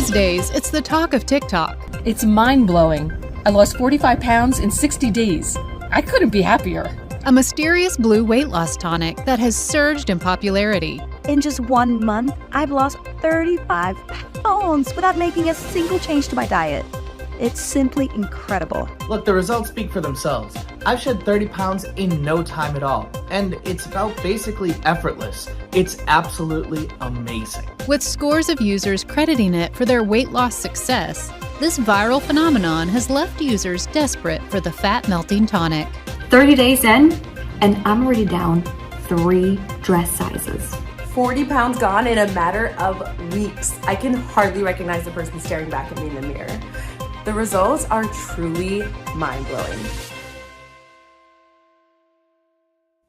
These days, it's the talk of TikTok. It's mind-blowing. I lost 45 pounds in 60 days. I couldn't be happier. A mysterious blue weight loss tonic that has surged in popularity. In just 1 month, I've lost 35 pounds without making a single change to my diet. It's simply incredible. Look, the results speak for themselves. I've shed 30 pounds in no time at all, and it's felt basically effortless. It's absolutely amazing. With scores of users crediting it for their weight loss success, this viral phenomenon has left users desperate for the fat-melting tonic. 30 days in, and I'm already down 3 dress sizes. 40 pounds gone in a matter of weeks. I can hardly recognize the person staring back at me in the mirror. The results are truly mind-blowing.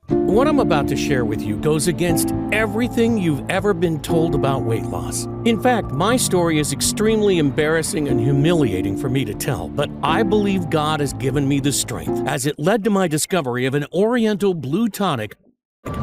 What I'm about to share with you goes against everything you've ever been told about weight loss. In fact, my story is extremely embarrassing and humiliating for me to tell, but I believe God has given me the strength as it led to my discovery of an Oriental Blue Tonic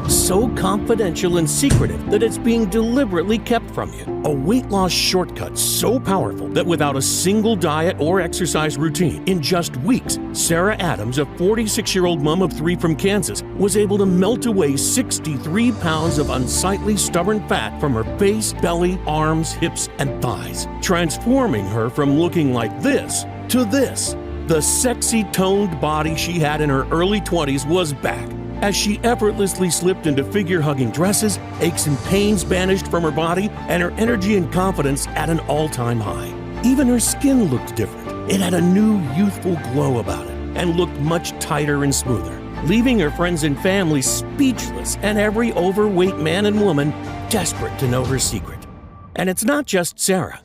so confidential and secretive that it's being deliberately kept from you. A weight loss shortcut so powerful that without a single diet or exercise routine, in just weeks, Sarah Adams, a 46-year-old mom of 3 from Kansas, was able to melt away 63 pounds of unsightly, stubborn fat from her face, belly, arms, hips, and thighs, transforming her from looking like this to this. The sexy, toned body she had in her early 20s was back, as she effortlessly slipped into figure-hugging dresses, aches and pains vanished from her body, and her energy and confidence at an all-time high. Even her skin looked different. It had a new, youthful glow about it, and looked much tighter and smoother, leaving her friends and family speechless, and every overweight man and woman desperate to know her secret. And it's not just Sarah.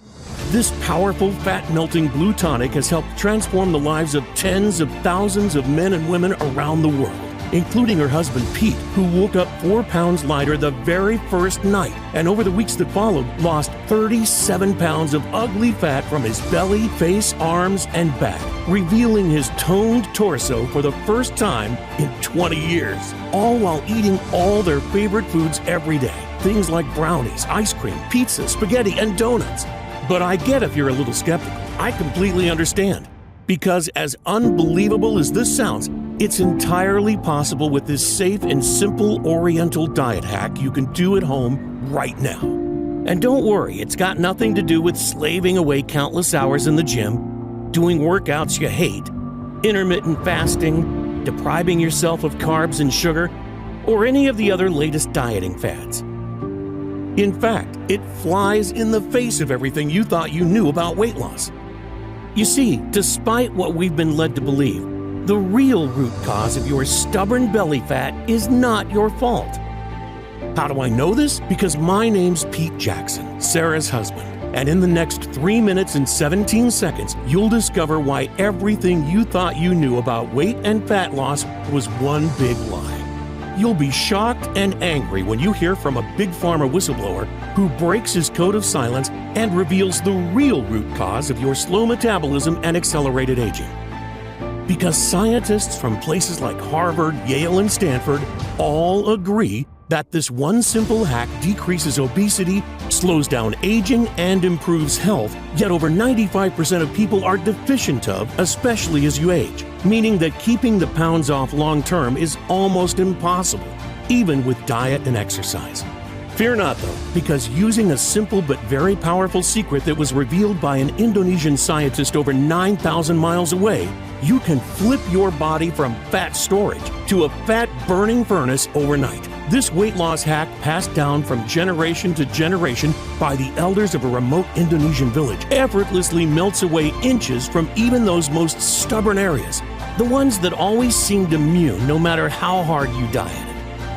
This powerful, fat-melting Blue Tonic has helped transform the lives of tens of thousands of men and women around the world, including her husband Pete, who woke up 4 pounds lighter the very first night, and over the weeks that followed, lost 37 pounds of ugly fat from his belly, face, arms, and back, revealing his toned torso for the first time in 20 years, all while eating all their favorite foods every day. Things like brownies, ice cream, pizza, spaghetti, and donuts. But I get if you're a little skeptical. I completely understand. Because as unbelievable as this sounds, it's entirely possible with this safe and simple Oriental diet hack you can do at home right now. And don't worry, it's got nothing to do with slaving away countless hours in the gym, doing workouts you hate, intermittent fasting, depriving yourself of carbs and sugar, or any of the other latest dieting fads. In fact, it flies in the face of everything you thought you knew about weight loss. You see, despite what we've been led to believe, the real root cause of your stubborn belly fat is not your fault. How do I know this? Because my name's Pete Jackson, Sarah's husband, and in the next 3 minutes and 17 seconds, you'll discover why everything you thought you knew about weight and fat loss was one big lie. You'll be shocked and angry when you hear from a big pharma whistleblower who breaks his code of silence and reveals the real root cause of your slow metabolism and accelerated aging. Because scientists from places like Harvard, Yale, and Stanford all agree that this one simple hack decreases obesity, slows down aging, and improves health, yet over 95% of people are deficient of, especially as you age, meaning that keeping the pounds off long-term is almost impossible, even with diet and exercise. Fear not, though, because using a simple but very powerful secret that was revealed by an Indonesian scientist over 9,000 miles away, you can flip your body from fat storage to a fat-burning furnace overnight. This weight loss hack, passed down from generation to generation by the elders of a remote Indonesian village, effortlessly melts away inches from even those most stubborn areas, the ones that always seemed immune no matter how hard you dieted,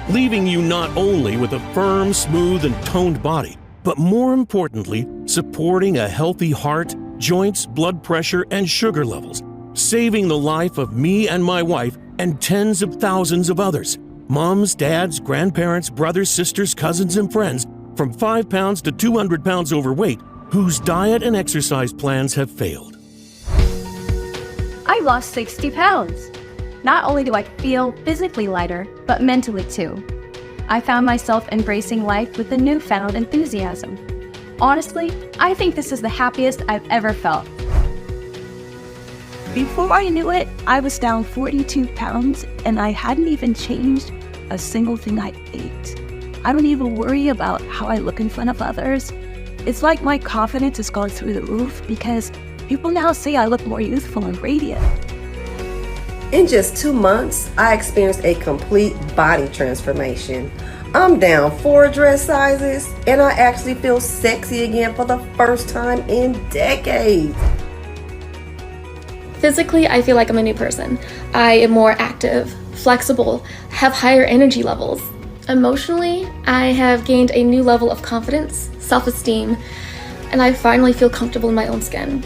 leaving you not only with a firm, smooth, and toned body, but more importantly, supporting a healthy heart, joints, blood pressure, and sugar levels, saving the life of me and my wife and tens of thousands of others. Moms, dads, grandparents, brothers, sisters, cousins, and friends from 5 pounds to 200 pounds overweight whose diet and exercise plans have failed. I lost 60 pounds. Not only do I feel physically lighter, but mentally too. I found myself embracing life with a newfound enthusiasm. Honestly, I think this is the happiest I've ever felt. Before I knew it, I was down 42 pounds and I hadn't even changed a single thing I ate. I don't even worry about how I look in front of others. It's like my confidence has gone through the roof because people now say I look more youthful and radiant. In just 2 months, I experienced a complete body transformation. I'm down 4 dress sizes and I actually feel sexy again for the first time in decades. Physically, I feel like I'm a new person. I am more active, flexible, have higher energy levels. Emotionally, I have gained a new level of confidence, self-esteem, and I finally feel comfortable in my own skin.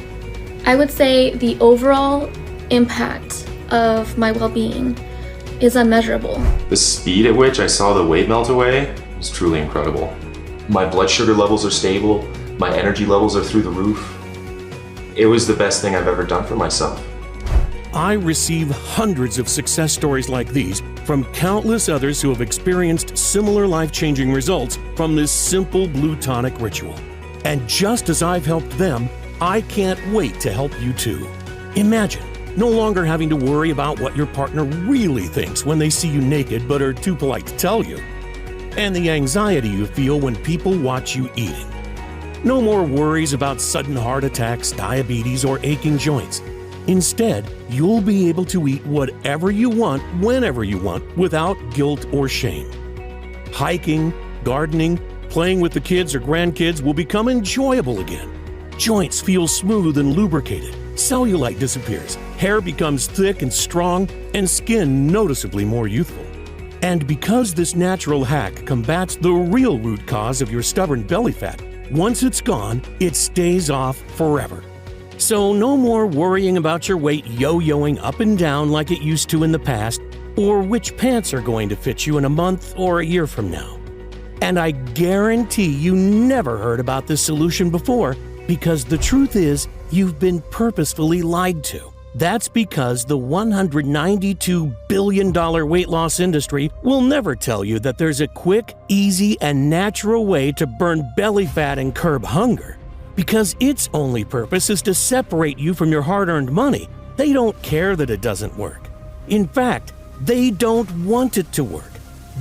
I would say the overall impact of my well-being is unmeasurable. The speed at which I saw the weight melt away was truly incredible. My blood sugar levels are stable, my energy levels are through the roof. It was the best thing I've ever done for myself. I receive hundreds of success stories like these from countless others who have experienced similar life-changing results from this simple blue tonic ritual. And just as I've helped them, I can't wait to help you too. Imagine no longer having to worry about what your partner really thinks when they see you naked but are too polite to tell you. And the anxiety you feel when people watch you eating. No more worries about sudden heart attacks, diabetes, or aching joints. Instead, you'll be able to eat whatever you want, whenever you want, without guilt or shame. Hiking, gardening, playing with the kids or grandkids will become enjoyable again. Joints feel smooth and lubricated. Cellulite disappears. Hair becomes thick and strong, and skin noticeably more youthful. And because this natural hack combats the real root cause of your stubborn belly fat, once it's gone, it stays off forever. So no more worrying about your weight yo-yoing up and down like it used to in the past, or which pants are going to fit you in a month or a year from now. And I guarantee you never heard about this solution before, because the truth is, you've been purposefully lied to. That's because the $192 billion weight loss industry will never tell you that there's a quick, easy, and natural way to burn belly fat and curb hunger. Because its only purpose is to separate you from your hard-earned money. They don't care that it doesn't work. In fact, they don't want it to work.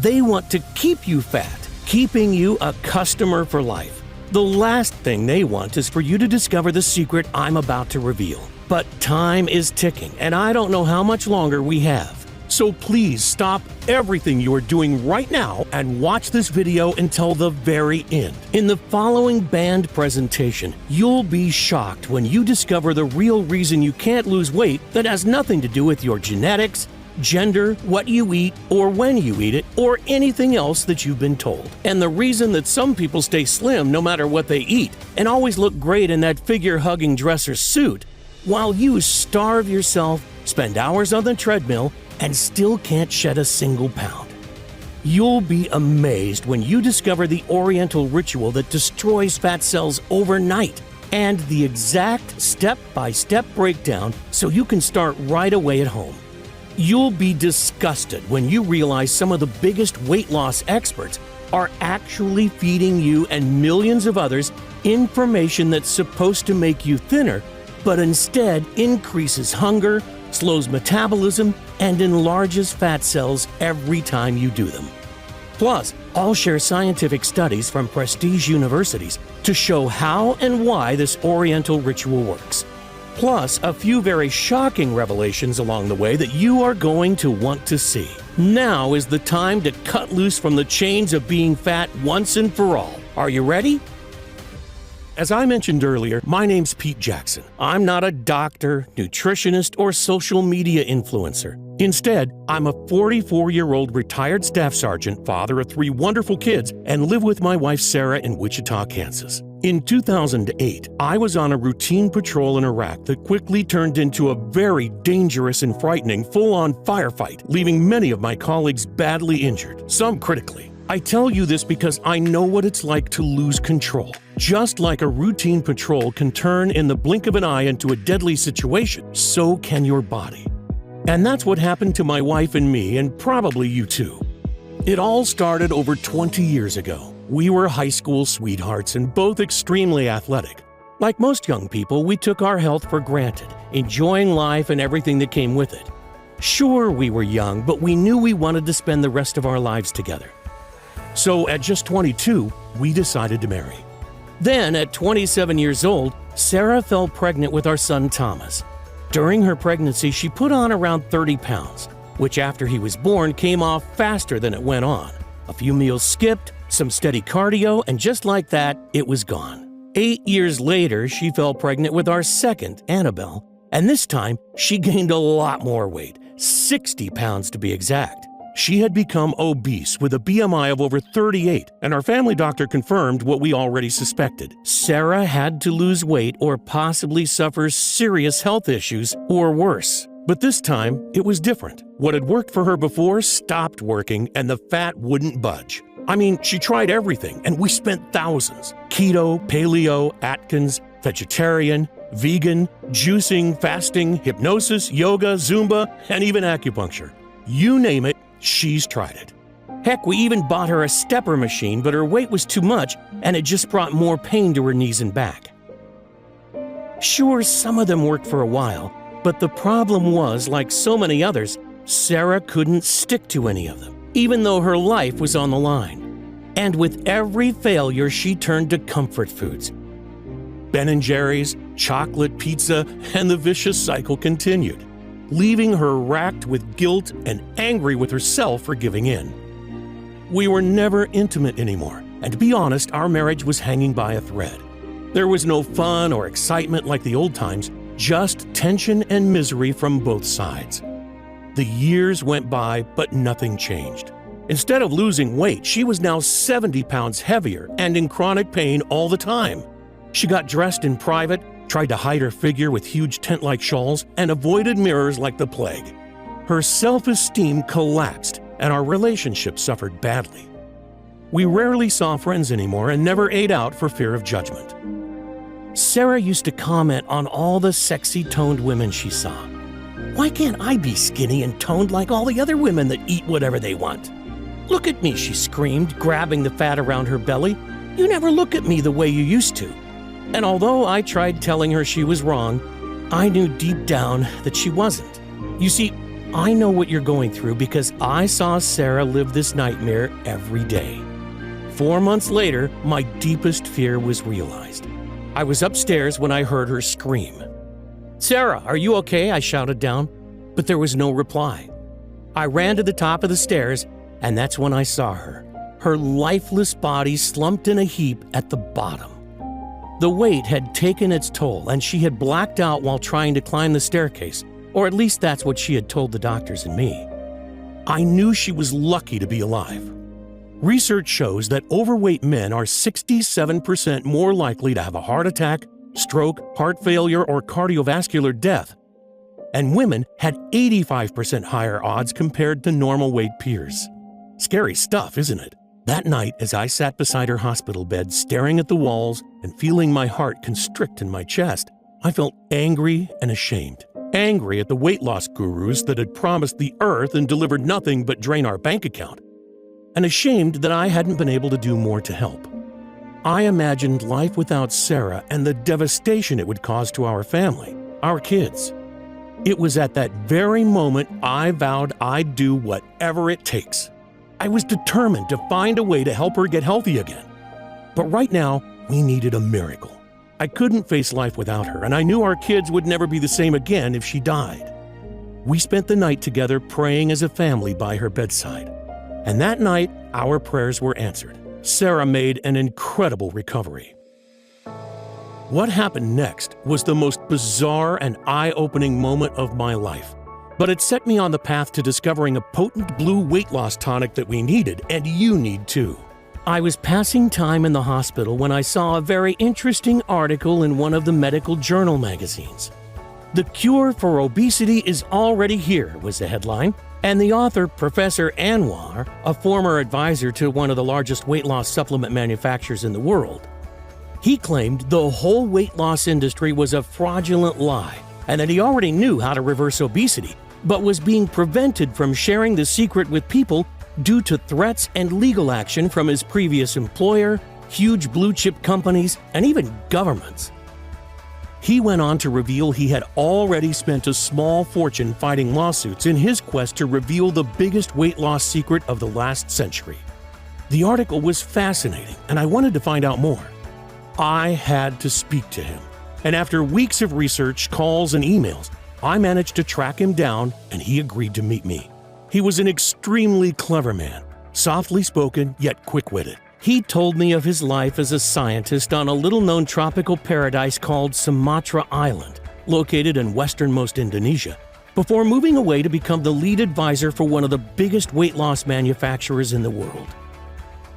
They want to keep you fat, keeping you a customer for life. The last thing they want is for you to discover the secret I'm about to reveal. But time is ticking, and I don't know how much longer we have. So please stop everything you are doing right now and watch this video until the very end. In the following band presentation, you'll be shocked when you discover the real reason you can't lose weight that has nothing to do with your genetics, gender, what you eat, or when you eat it, or anything else that you've been told. And the reason that some people stay slim no matter what they eat and always look great in that figure-hugging dresser suit, while you starve yourself, spend hours on the treadmill, and still can't shed a single pound. You'll be amazed when you discover the Oriental ritual that destroys fat cells overnight and the exact step-by-step breakdown so you can start right away at home. You'll be disgusted when you realize some of the biggest weight loss experts are actually feeding you and millions of others information that's supposed to make you thinner, but instead increases hunger, slows metabolism, and enlarges fat cells every time you do them. Plus, I'll share scientific studies from prestige universities to show how and why this Oriental ritual works. Plus, a few very shocking revelations along the way that you are going to want to see. Now is the time to cut loose from the chains of being fat once and for all. Are you ready? As I mentioned earlier, my name's Pete Jackson. I'm not a doctor, nutritionist, or social media influencer. Instead, I'm a 44-year-old retired staff sergeant, father of 3 wonderful kids, and live with my wife Sarah in Wichita, Kansas. In 2008, I was on a routine patrol in Iraq that quickly turned into a very dangerous and frightening full-on firefight, leaving many of my colleagues badly injured, some critically. I tell you this because I know what it's like to lose control. Just like a routine patrol can turn in the blink of an eye into a deadly situation, so can your body. And that's what happened to my wife and me, and probably you too. It all started over 20 years ago. We were high school sweethearts and both extremely athletic. Like most young people, we took our health for granted, enjoying life and everything that came with it. Sure, we were young, but we knew we wanted to spend the rest of our lives together. So at just 22, we decided to marry. Then, at 27 years old, Sarah fell pregnant with our son Thomas. During her pregnancy, she put on around 30 pounds, which after he was born came off faster than it went on. A few meals skipped, some steady cardio, and just like that, it was gone. 8 years later, she fell pregnant with our second, Annabelle, and this time she gained a lot more weight, 60 pounds to be exact. She had become obese with a BMI of over 38, and our family doctor confirmed what we already suspected. Sarah had to lose weight or possibly suffer serious health issues or worse. But this time, it was different. What had worked for her before stopped working, and the fat wouldn't budge. I mean, she tried everything, and we spent thousands. Keto, paleo, Atkins, vegetarian, vegan, juicing, fasting, hypnosis, yoga, Zumba, and even acupuncture. You name it, she's tried it. Heck, we even bought her a stepper machine, but her weight was too much, and it just brought more pain to her knees and back. Sure, some of them worked for a while, but the problem was, like so many others, Sarah couldn't stick to any of them, even though her life was on the line. And with every failure, she turned to comfort foods. Ben & Jerry's, chocolate, pizza, and the vicious cycle continued, leaving her racked with guilt and angry with herself for giving in. We were never intimate anymore, and to be honest, our marriage was hanging by a thread. There was no fun or excitement like the old times, just tension and misery from both sides. The years went by, but nothing changed. Instead of losing weight, she was now 70 pounds heavier and in chronic pain all the time. She got dressed in private, tried to hide her figure with huge tent-like shawls, and avoided mirrors like the plague. Her self-esteem collapsed, and our relationship suffered badly. We rarely saw friends anymore and never ate out for fear of judgment. Sarah used to comment on all the sexy toned women she saw. Why can't I be skinny and toned like all the other women that eat whatever they want? Look at me, she screamed, grabbing the fat around her belly. You never look at me the way you used to. And although I tried telling her she was wrong, I knew deep down that she wasn't. You see, I know what you're going through because I saw Sarah live this nightmare every day. 4 months later, my deepest fear was realized. I was upstairs when I heard her scream. "Sarah, are you okay?" I shouted down, but there was no reply. I ran to the top of the stairs, and that's when I saw her. Her lifeless body slumped in a heap at the bottom. The weight had taken its toll, and she had blacked out while trying to climb the staircase, or at least that's what she had told the doctors and me. I knew she was lucky to be alive. Research shows that overweight men are 67% more likely to have a heart attack, stroke, heart failure, or cardiovascular death. And women had 85% higher odds compared to normal weight peers. Scary stuff, isn't it? That night, as I sat beside her hospital bed, staring at the walls and feeling my heart constrict in my chest, I felt angry and ashamed. Angry at the weight loss gurus that had promised the earth and delivered nothing but drain our bank account. And ashamed that I hadn't been able to do more to help. I imagined life without Sarah and the devastation it would cause to our family, our kids. It was at that very moment I vowed I'd do whatever it takes. I was determined to find a way to help her get healthy again. But right now, we needed a miracle. I couldn't face life without her, and I knew our kids would never be the same again if she died. We spent the night together praying as a family by her bedside. And that night, our prayers were answered. Sarah made an incredible recovery. What happened next was the most bizarre and eye-opening moment of my life. But it set me on the path to discovering a potent blue weight loss tonic that we needed, and you need too. I was passing time in the hospital when I saw a very interesting article in one of the medical journal magazines. "The cure for obesity is already here," was the headline. And the author, Professor Anwar, a former advisor to one of the largest weight loss supplement manufacturers in the world, he claimed the whole weight loss industry was a fraudulent lie and that he already knew how to reverse obesity, but was being prevented from sharing the secret with people due to threats and legal action from his previous employer, huge blue-chip companies, and even governments. He went on to reveal he had already spent a small fortune fighting lawsuits in his quest to reveal the biggest weight loss secret of the last century. The article was fascinating, and I wanted to find out more. I had to speak to him, and after weeks of research, calls, and emails, I managed to track him down, and he agreed to meet me. He was an extremely clever man, softly spoken yet quick-witted. He told me of his life as a scientist on a little-known tropical paradise called Sumatra Island, located in westernmost Indonesia, before moving away to become the lead advisor for one of the biggest weight loss manufacturers in the world.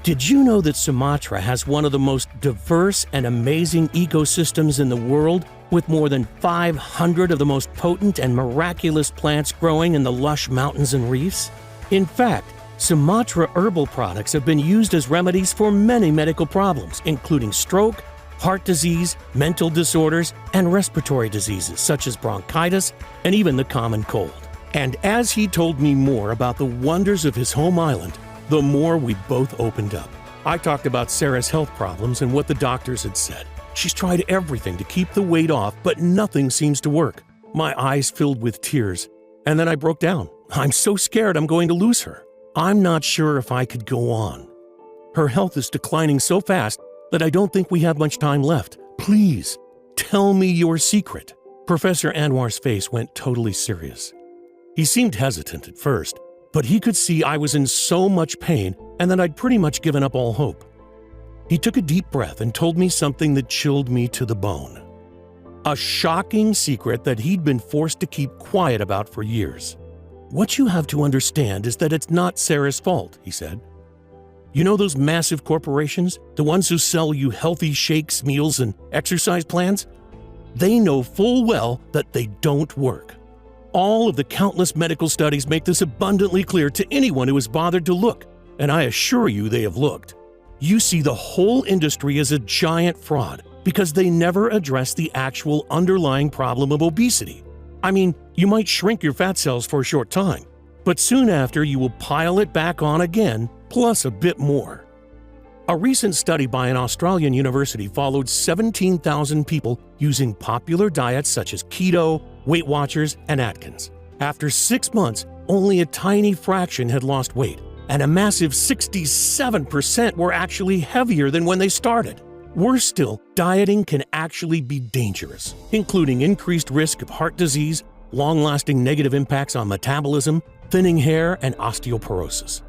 Did you know that Sumatra has one of the most diverse and amazing ecosystems in the world, with more than 500 of the most potent and miraculous plants growing in the lush mountains and reefs? In fact, Sumatra herbal products have been used as remedies for many medical problems, including stroke, heart disease, mental disorders, and respiratory diseases such as bronchitis and even the common cold. And as he told me more about the wonders of his home island, the more we both opened up. I talked about Sarah's health problems and what the doctors had said. She's tried everything to keep the weight off, but nothing seems to work. My eyes filled with tears, and then I broke down. I'm so scared I'm going to lose her. I'm not sure if I could go on. Her health is declining so fast that I don't think we have much time left. Please, tell me your secret. Professor Anwar's face went totally serious. He seemed hesitant at first, but he could see I was in so much pain and that I'd pretty much given up all hope. He took a deep breath and told me something that chilled me to the bone. A shocking secret that he'd been forced to keep quiet about for years. What you have to understand is that it's not Sarah's fault, he said. You know those massive corporations, the ones who sell you healthy shakes, meals, and exercise plans? They know full well that they don't work. All of the countless medical studies make this abundantly clear to anyone who has bothered to look, and I assure you they have looked. You see the whole industry as a giant fraud because they never address the actual underlying problem of obesity. I mean, you might shrink your fat cells for a short time, but soon after you will pile it back on again, plus a bit more. A recent study by an Australian university followed 17,000 people using popular diets such as keto, Weight Watchers, and Atkins. After 6 months, only a tiny fraction had lost weight, and a massive 67% were actually heavier than when they started. Worse still, dieting can actually be dangerous, including increased risk of heart disease, long-lasting negative impacts on metabolism, thinning hair, and osteoporosis.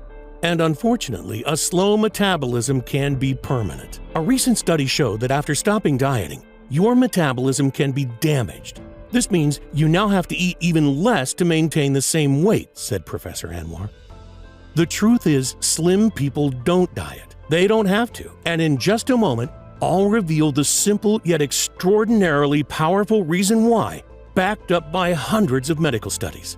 And unfortunately, a slow metabolism can be permanent. A recent study showed that after stopping dieting, your metabolism can be damaged. This means you now have to eat even less to maintain the same weight, said Professor Anwar. The truth is, slim people don't diet. They don't have to. And in just a moment, I'll reveal the simple yet extraordinarily powerful reason why, backed up by hundreds of medical studies,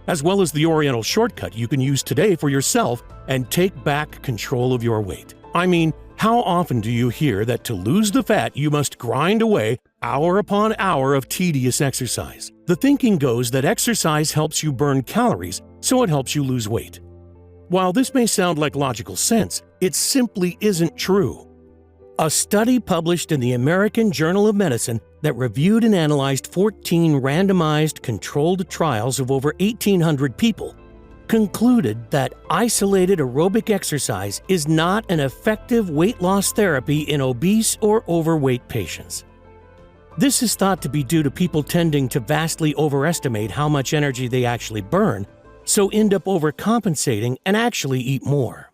as well as the Oriental shortcut you can use today for yourself and take back control of your weight. I mean, how often do you hear that to lose the fat you must grind away hour upon hour of tedious exercise? The thinking goes that exercise helps you burn calories, so it helps you lose weight. While this may sound like logical sense, it simply isn't true. A study published in the American Journal of Medicine that reviewed and analyzed 14 randomized controlled trials of over 1,800 people concluded that isolated aerobic exercise is not an effective weight loss therapy in obese or overweight patients. This is thought to be due to people tending to vastly overestimate how much energy they actually burn, so end up overcompensating and actually eat more.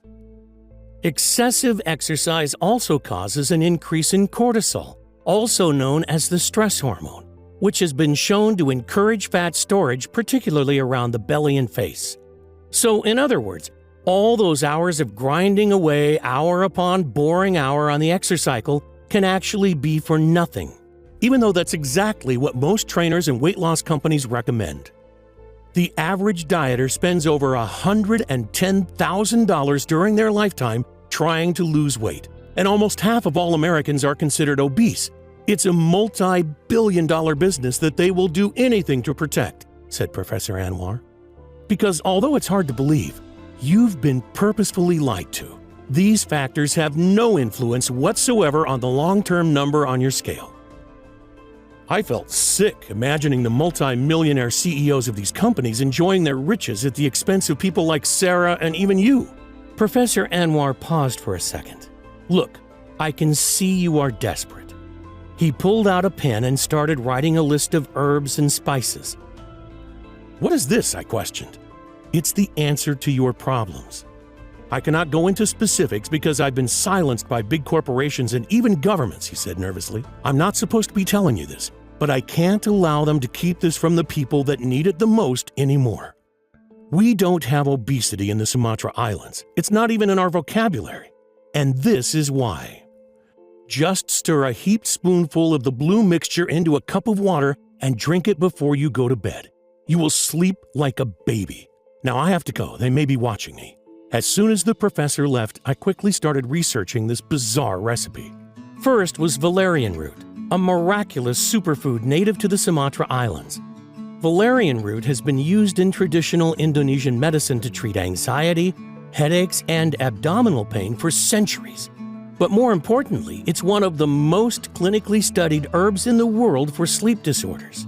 Excessive exercise also causes an increase in cortisol, also known as the stress hormone, which has been shown to encourage fat storage, particularly around the belly and face. So, in other words, all those hours of grinding away hour upon boring hour on the exercise cycle can actually be for nothing, even though that's exactly what most trainers and weight loss companies recommend. The average dieter spends over $110,000 during their lifetime trying to lose weight, and almost half of all Americans are considered obese. It's a multi-billion-dollar business that they will do anything to protect, said Professor Anwar. Because although it's hard to believe, You've been purposefully lied to. These factors have no influence whatsoever on the long-term number on your scale. I felt sick imagining the multi-millionaire CEOs of these companies enjoying their riches at the expense of people like Sarah and even you. Professor Anwar paused for a second. Look, I can see you are desperate. He pulled out a pen and started writing a list of herbs and spices. What is this? I questioned. It's the answer to your problems. I cannot go into specifics because I've been silenced by big corporations and even governments, he said nervously. I'm not supposed to be telling you this, but I can't allow them to keep this from the people that need it the most anymore. We don't have obesity in the Sumatra Islands. It's not even in our vocabulary. And this is why. Just stir a heaped spoonful of the blue mixture into a cup of water and drink it before you go to bed. You will sleep like a baby. Now I have to go. They may be watching me. As soon as the professor left, I quickly started researching this bizarre recipe. First was valerian root, a miraculous superfood native to the Sumatra Islands. Valerian root has been used in traditional Indonesian medicine to treat anxiety, headaches, and abdominal pain for centuries. But more importantly, it's one of the most clinically studied herbs in the world for sleep disorders.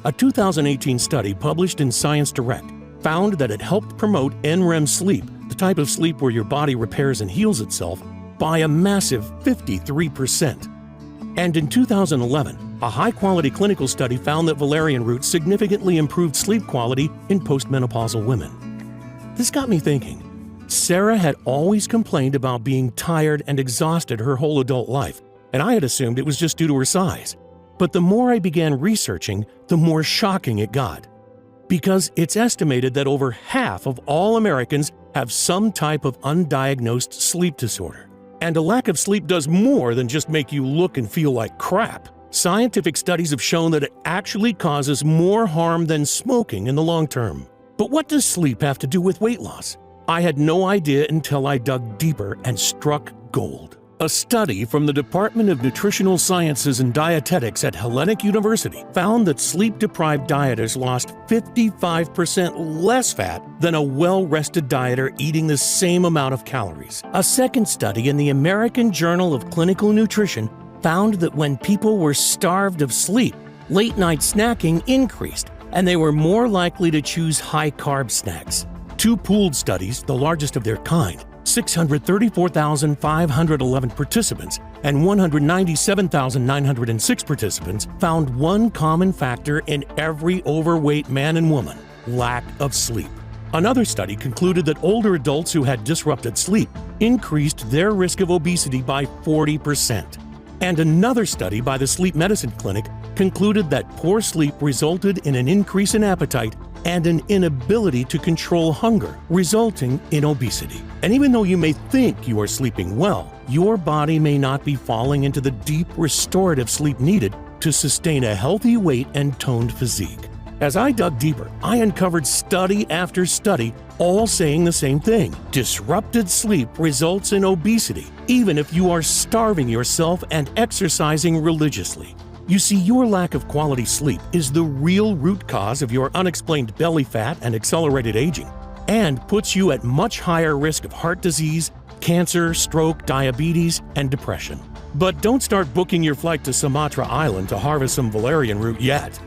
A 2018 study published in Science Direct found that it helped promote NREM sleep, the type of sleep where your body repairs and heals itself, by a massive 53%. And in 2011, a high-quality clinical study found that valerian root significantly improved sleep quality in postmenopausal women. This got me thinking. Sarah had always complained about being tired and exhausted her whole adult life, and I had assumed it was just due to her size. But the more I began researching, the more shocking it got. Because it's estimated that over half of all Americans have some type of undiagnosed sleep disorder. And a lack of sleep does more than just make you look and feel like crap. Scientific studies have shown that it actually causes more harm than smoking in the long term. But what does sleep have to do with weight loss? I had no idea until I dug deeper and struck gold. A study from the Department of Nutritional Sciences and Dietetics at Hellenic University found that sleep-deprived dieters lost 55% less fat than a well-rested dieter eating the same amount of calories. A second study in the American Journal of Clinical Nutrition found that when people were starved of sleep, late-night snacking increased, and they were more likely to choose high-carb snacks. Two pooled studies, the largest of their kind, 634,511 participants and 197,906 participants found one common factor in every overweight man and woman: lack of sleep. Another study concluded that older adults who had disrupted sleep increased their risk of obesity by 40%. And another study by the Sleep Medicine Clinic concluded that poor sleep resulted in an increase in appetite and an inability to control hunger, resulting in obesity. And even though you may think you are sleeping well, your body may not be falling into the deep restorative sleep needed to sustain a healthy weight and toned physique. As I dug deeper, I uncovered study after study, all saying the same thing. Disrupted sleep results in obesity, even if you are starving yourself and exercising religiously. You see, your lack of quality sleep is the real root cause of your unexplained belly fat and accelerated aging, and puts you at much higher risk of heart disease, cancer, stroke, diabetes, and depression. But don't start booking your flight to Sumatra Island to harvest some valerian root yet.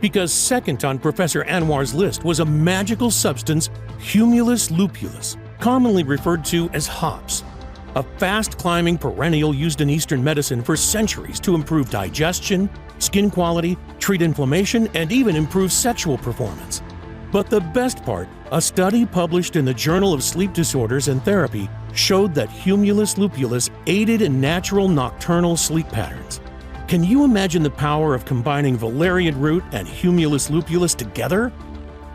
Because second on Professor Anwar's list was a magical substance, Humulus lupulus, commonly referred to as hops. A fast-climbing perennial used in Eastern medicine for centuries to improve digestion, skin quality, treat inflammation, and even improve sexual performance. But the best part, a study published in the Journal of Sleep Disorders and Therapy showed that Humulus lupulus aided in natural nocturnal sleep patterns. Can you imagine the power of combining valerian root and Humulus lupulus together?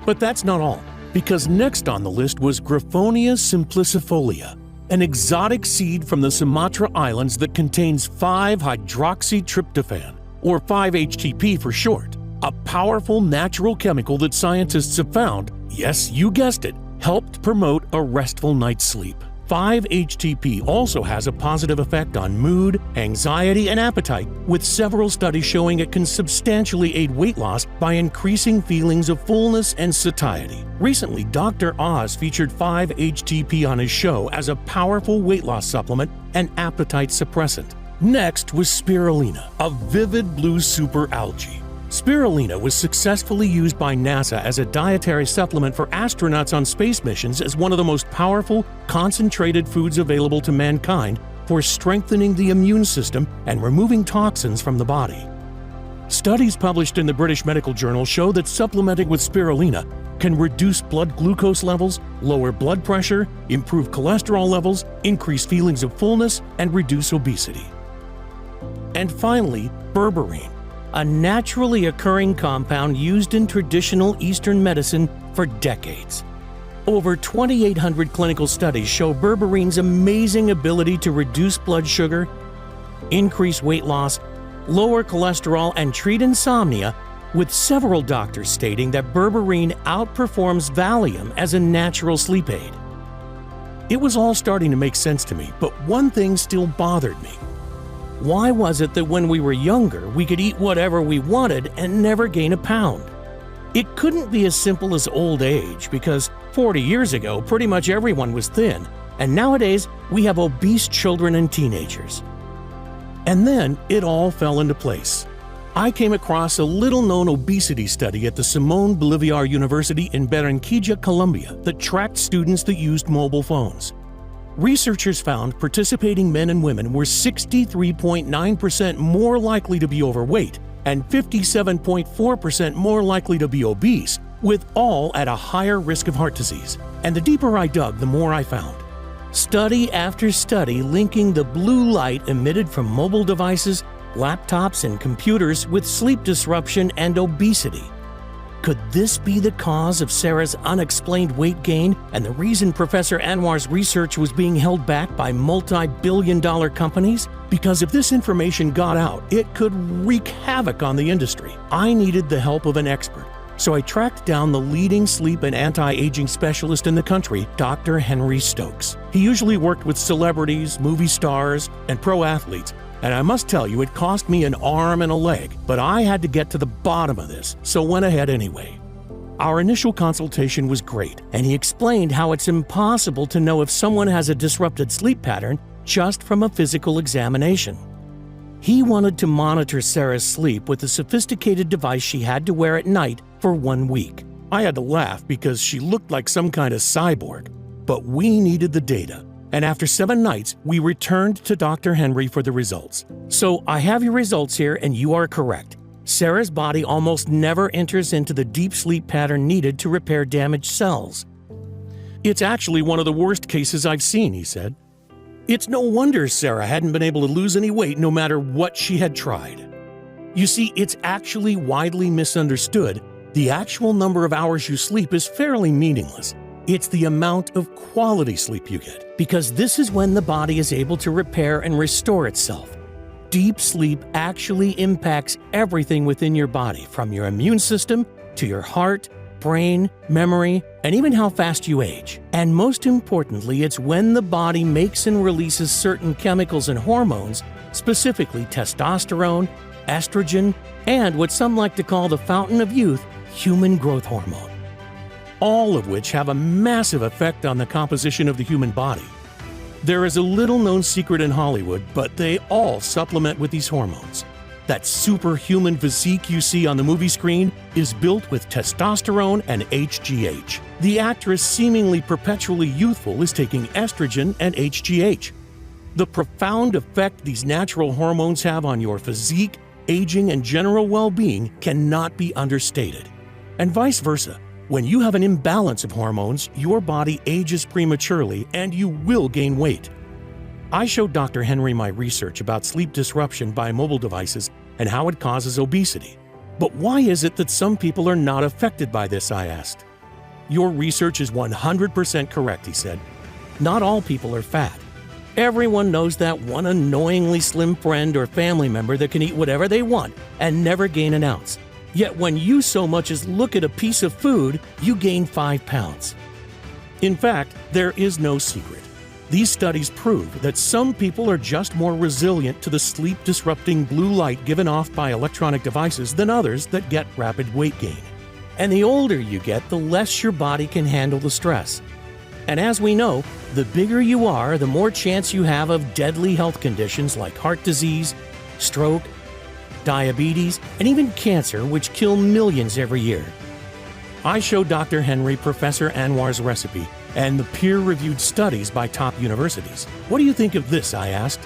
But that's not all, because next on the list was Griffonia simplicifolia, an exotic seed from the Sumatra Islands that contains 5-hydroxytryptophan, or 5-HTP for short, a powerful natural chemical that scientists have found, yes, you guessed it, helped promote a restful night's sleep. 5-HTP also has a positive effect on mood, anxiety, and appetite, with several studies showing it can substantially aid weight loss by increasing feelings of fullness and satiety. Recently, Dr. Oz featured 5-HTP on his show as a powerful weight loss supplement and appetite suppressant. Next was spirulina, a vivid blue super algae. Spirulina was successfully used by NASA as a dietary supplement for astronauts on space missions as one of the most powerful, concentrated foods available to mankind for strengthening the immune system and removing toxins from the body. Studies published in the British Medical Journal show that supplementing with spirulina can reduce blood glucose levels, lower blood pressure, improve cholesterol levels, increase feelings of fullness, and reduce obesity. And finally, berberine, a naturally occurring compound used in traditional Eastern medicine for decades. Over 2,800 clinical studies show berberine's amazing ability to reduce blood sugar, increase weight loss, lower cholesterol, and treat insomnia, with several doctors stating that berberine outperforms Valium as a natural sleep aid. It was all starting to make sense to me, but one thing still bothered me. Why was it that when we were younger, we could eat whatever we wanted and never gain a pound? It couldn't be as simple as old age, because 40 years ago, pretty much everyone was thin, and nowadays we have obese children and teenagers. And then it all fell into place. I came across a little-known obesity study at the Simón Bolívar University in Barranquilla, Colombia, that tracked students that used mobile phones. Researchers found participating men and women were 63.9% more likely to be overweight and 57.4% more likely to be obese, with all at a higher risk of heart disease. And the deeper I dug, the more I found. Study after study linking the blue light emitted from mobile devices, laptops, and computers with sleep disruption and obesity. Could this be the cause of Sarah's unexplained weight gain and the reason Professor Anwar's research was being held back by multi-billion-dollar companies? Because if this information got out, it could wreak havoc on the industry. I needed the help of an expert, so I tracked down the leading sleep and anti-aging specialist in the country, Dr. Henry Stokes. He usually worked with celebrities, movie stars, and pro athletes, and I must tell you, it cost me an arm and a leg, but I had to get to the bottom of this, so went ahead anyway. Our initial consultation was great, and he explained how it's impossible to know if someone has a disrupted sleep pattern just from a physical examination. He wanted to monitor Sarah's sleep with a sophisticated device she had to wear at night for 1 week. I had to laugh because she looked like some kind of cyborg, but we needed the data. And after 7 nights, we returned to Dr. Henry for the results. So I have your results here, and you are correct. Sarah's body almost never enters into the deep sleep pattern needed to repair damaged cells. It's actually one of the worst cases I've seen, he said. It's no wonder Sarah hadn't been able to lose any weight no matter what she had tried. You see, it's actually widely misunderstood. The actual number of hours you sleep is fairly meaningless. It's the amount of quality sleep you get, because this is when the body is able to repair and restore itself. Deep sleep actually impacts everything within your body, from your immune system to your heart, brain, memory, and even how fast you age. And most importantly, it's when the body makes and releases certain chemicals and hormones, specifically testosterone, estrogen, and what some like to call the fountain of youth, human growth hormone. All of which have a massive effect on the composition of the human body. There is a little-known secret in Hollywood, but they all supplement with these hormones. That superhuman physique you see on the movie screen is built with testosterone and HGH. The actress, seemingly perpetually youthful, is taking estrogen and HGH. The profound effect these natural hormones have on your physique, aging, and general well-being cannot be understated. And vice versa. When you have an imbalance of hormones, your body ages prematurely and you will gain weight. I showed Dr. Henry my research about sleep disruption by mobile devices and how it causes obesity. But why is it that some people are not affected by this, I asked. Your research is 100% correct, he said. Not all people are fat. Everyone knows that one annoyingly slim friend or family member that can eat whatever they want and never gain an ounce. Yet when you so much as look at a piece of food, you gain 5 pounds. In fact, there is no secret. These studies prove that some people are just more resilient to the sleep-disrupting blue light given off by electronic devices than others that get rapid weight gain. And the older you get, the less your body can handle the stress. And as we know, the bigger you are, the more chance you have of deadly health conditions like heart disease, stroke, diabetes, and even cancer, which kill millions every year. I showed Dr. Henry Professor Anwar's recipe and the peer-reviewed studies by top universities. What do you think of this? I asked.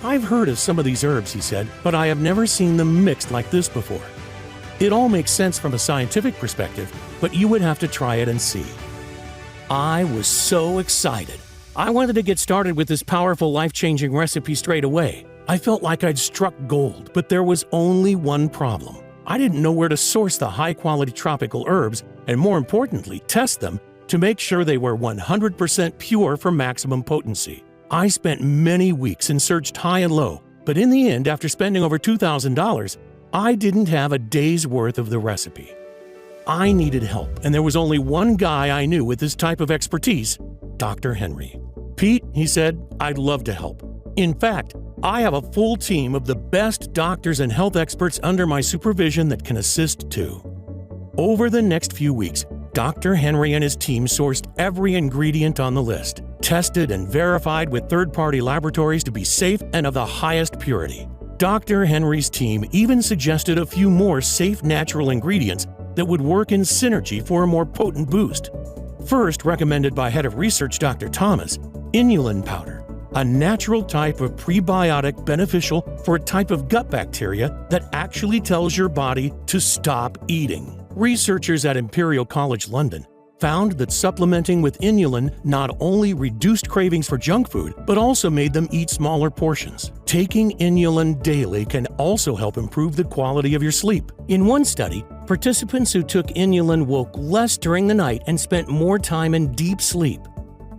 I've heard of some of these herbs, he said, but I have never seen them mixed like this before. It all makes sense from a scientific perspective, but you would have to try it and see. I was so excited. I wanted to get started with this powerful, life-changing recipe straight away. I felt like I'd struck gold, but there was only one problem. I didn't know where to source the high-quality tropical herbs, and more importantly, test them to make sure they were 100% pure for maximum potency. I spent many weeks and searched high and low, but in the end, after spending over $2,000, I didn't have a day's worth of the recipe. I needed help, and there was only one guy I knew with this type of expertise, Dr. Henry. Pete, he said, I'd love to help. In fact, I have a full team of the best doctors and health experts under my supervision that can assist too. Over the next few weeks, Dr. Henry and his team sourced every ingredient on the list, tested and verified with third-party laboratories to be safe and of the highest purity. Dr. Henry's team even suggested a few more safe natural ingredients that would work in synergy for a more potent boost. First recommended by Head of Research Dr. Thomas, inulin powder, a natural type of prebiotic beneficial for a type of gut bacteria that actually tells your body to stop eating. Researchers at Imperial College London found that supplementing with inulin not only reduced cravings for junk food, but also made them eat smaller portions. Taking inulin daily can also help improve the quality of your sleep. In one study, participants who took inulin woke less during the night and spent more time in deep sleep.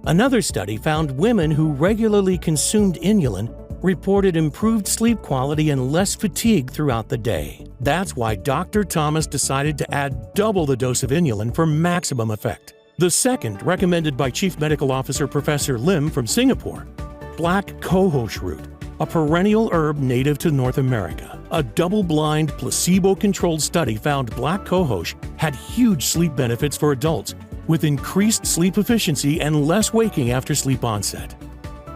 Another study found women who regularly consumed inulin reported improved sleep quality and less fatigue throughout the day. That's why Dr. Thomas decided to add double the dose of inulin for maximum effect. The second, recommended by Chief Medical Officer Professor Lim from Singapore, black cohosh root, a perennial herb native to North America. A double-blind, placebo-controlled study found black cohosh had huge sleep benefits for adults, with increased sleep efficiency and less waking after sleep onset.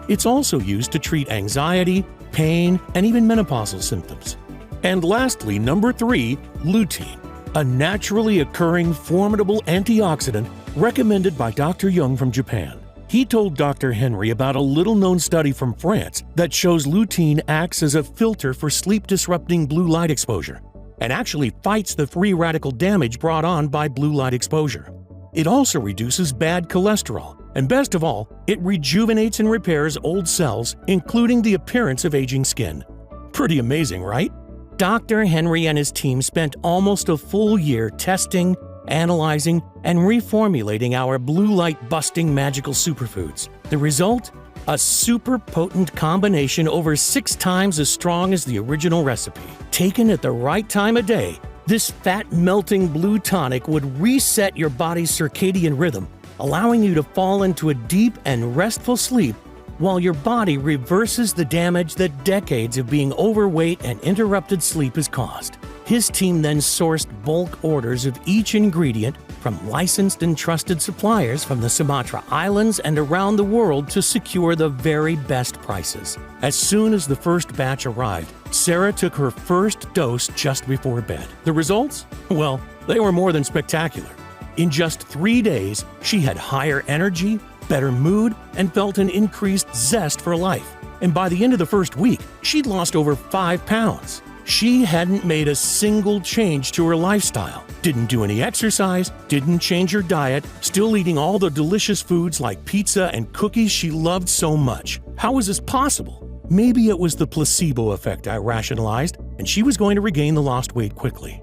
It's also used to treat anxiety, pain, and even menopausal symptoms. And lastly, number 3, lutein, a naturally occurring formidable antioxidant recommended by Dr. Young from Japan. He told Dr. Henry about a little-known study from France that shows lutein acts as a filter for sleep-disrupting blue light exposure and actually fights the free radical damage brought on by blue light exposure. It also reduces bad cholesterol, and best of all, it rejuvenates and repairs old cells, including the appearance of aging skin. Pretty amazing, right? Dr. Henry and his team spent almost a full year testing, analyzing, and reformulating our blue light-busting magical superfoods. The result? A super potent combination over 6 times as strong as the original recipe. Taken at the right time of day, this fat-melting blue tonic would reset your body's circadian rhythm, allowing you to fall into a deep and restful sleep while your body reverses the damage that decades of being overweight and interrupted sleep has caused. His team then sourced bulk orders of each ingredient from licensed and trusted suppliers from the Sumatra Islands and around the world to secure the very best prices. As soon as the first batch arrived, Sarah took her first dose just before bed. The results? Well, they were more than spectacular. In just 3 days, she had higher energy, better mood, and felt an increased zest for life. And by the end of the first week, she'd lost over 5 pounds. She hadn't made a single change to her lifestyle, didn't do any exercise, didn't change her diet, still eating all the delicious foods like pizza and cookies she loved so much. How was this possible? Maybe it was the placebo effect, I rationalized, and she was going to regain the lost weight quickly.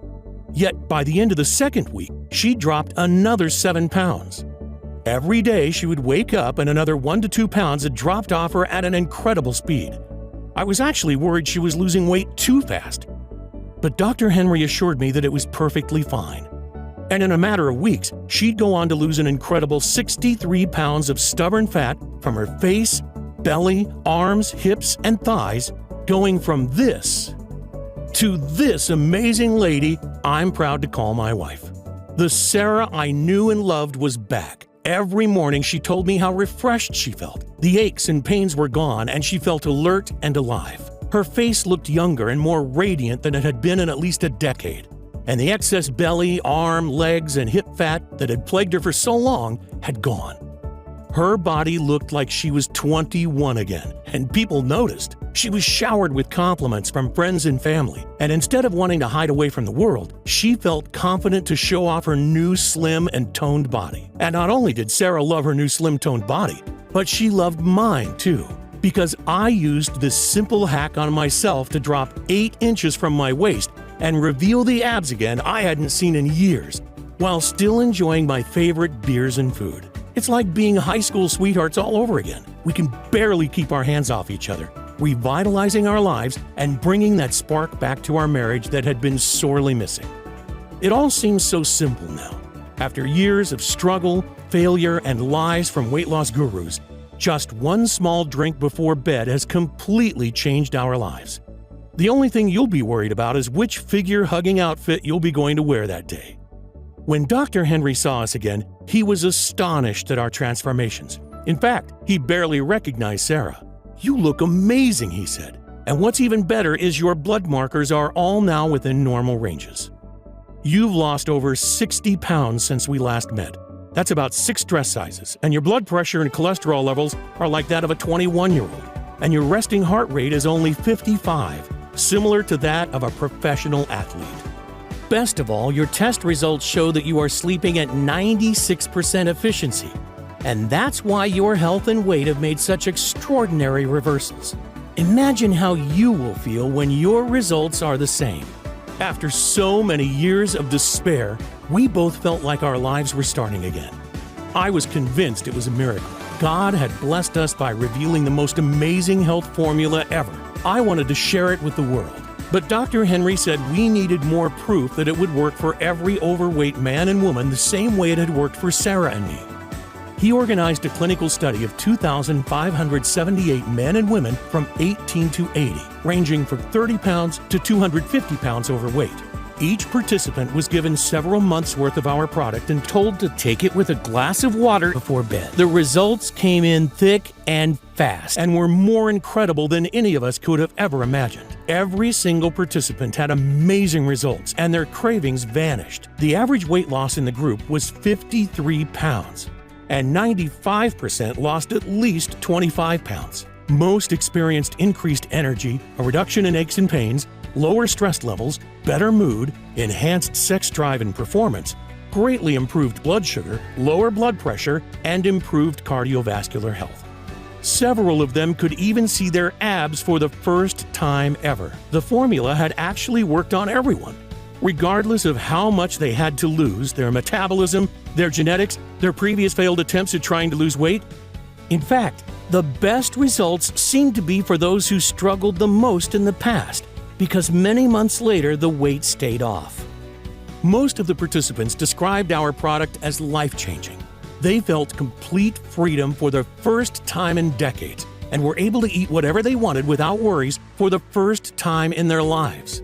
Yet by the end of the second week, she dropped another 7 pounds. Every day she would wake up and another 1 to 2 pounds had dropped off her at an incredible speed. I was actually worried she was losing weight too fast. But Dr. Henry assured me that it was perfectly fine. And in a matter of weeks, she'd go on to lose an incredible 63 pounds of stubborn fat from her face, belly, arms, hips, and thighs, going from this to this amazing lady I'm proud to call my wife. The Sarah I knew and loved was back. Every morning she told me how refreshed she felt. The aches and pains were gone and she felt alert and alive. Her face looked younger and more radiant than it had been in at least a decade. And the excess belly, arm, legs, and hip fat that had plagued her for so long had gone. Her body looked like she was 21 again, and people noticed. She was showered with compliments from friends and family, and instead of wanting to hide away from the world, she felt confident to show off her new slim and toned body. And not only did Sarah love her new slim toned body, but she loved mine too. Because I used this simple hack on myself to drop 8 inches from my waist and reveal the abs again I hadn't seen in years, while still enjoying my favorite beers and food. It's like being high school sweethearts all over again. We can barely keep our hands off each other, revitalizing our lives and bringing that spark back to our marriage that had been sorely missing. It all seems so simple now. After years of struggle, failure, and lies from weight loss gurus, just one small drink before bed has completely changed our lives. The only thing you'll be worried about is which figure-hugging outfit you'll be going to wear that day. When Dr. Henry saw us again, he was astonished at our transformations. In fact, he barely recognized Sarah. "You look amazing," he said. "And what's even better is your blood markers are all now within normal ranges. You've lost over 60 pounds since we last met. That's about 6 dress sizes, and your blood pressure and cholesterol levels are like that of a 21-year-old. And your resting heart rate is only 55, similar to that of a professional athlete. Best of all, your test results show that you are sleeping at 96% efficiency. And that's why your health and weight have made such extraordinary reversals. Imagine how you will feel when your results are the same." After so many years of despair, we both felt like our lives were starting again. I was convinced it was a miracle. God had blessed us by revealing the most amazing health formula ever. I wanted to share it with the world. But Dr. Henry said we needed more proof that it would work for every overweight man and woman the same way it had worked for Sarah and me. He organized a clinical study of 2,578 men and women from 18 to 80, ranging from 30 pounds to 250 pounds overweight. Each participant was given several months' worth of our product and told to take it with a glass of water before bed. The results came in thick and fast and were more incredible than any of us could have ever imagined. Every single participant had amazing results and their cravings vanished. The average weight loss in the group was 53 pounds, and 95% lost at least 25 pounds. Most experienced increased energy, a reduction in aches and pains, lower stress levels, better mood, enhanced sex drive and performance, greatly improved blood sugar, lower blood pressure, and improved cardiovascular health. Several of them could even see their abs for the first time ever. The formula had actually worked on everyone, regardless of how much they had to lose, their metabolism, their genetics, their previous failed attempts at trying to lose weight. In fact, the best results seemed to be for those who struggled the most in the past, because many months later the weight stayed off. Most of the participants described our product as life-changing. They felt complete freedom for the first time in decades and were able to eat whatever they wanted without worries for the first time in their lives.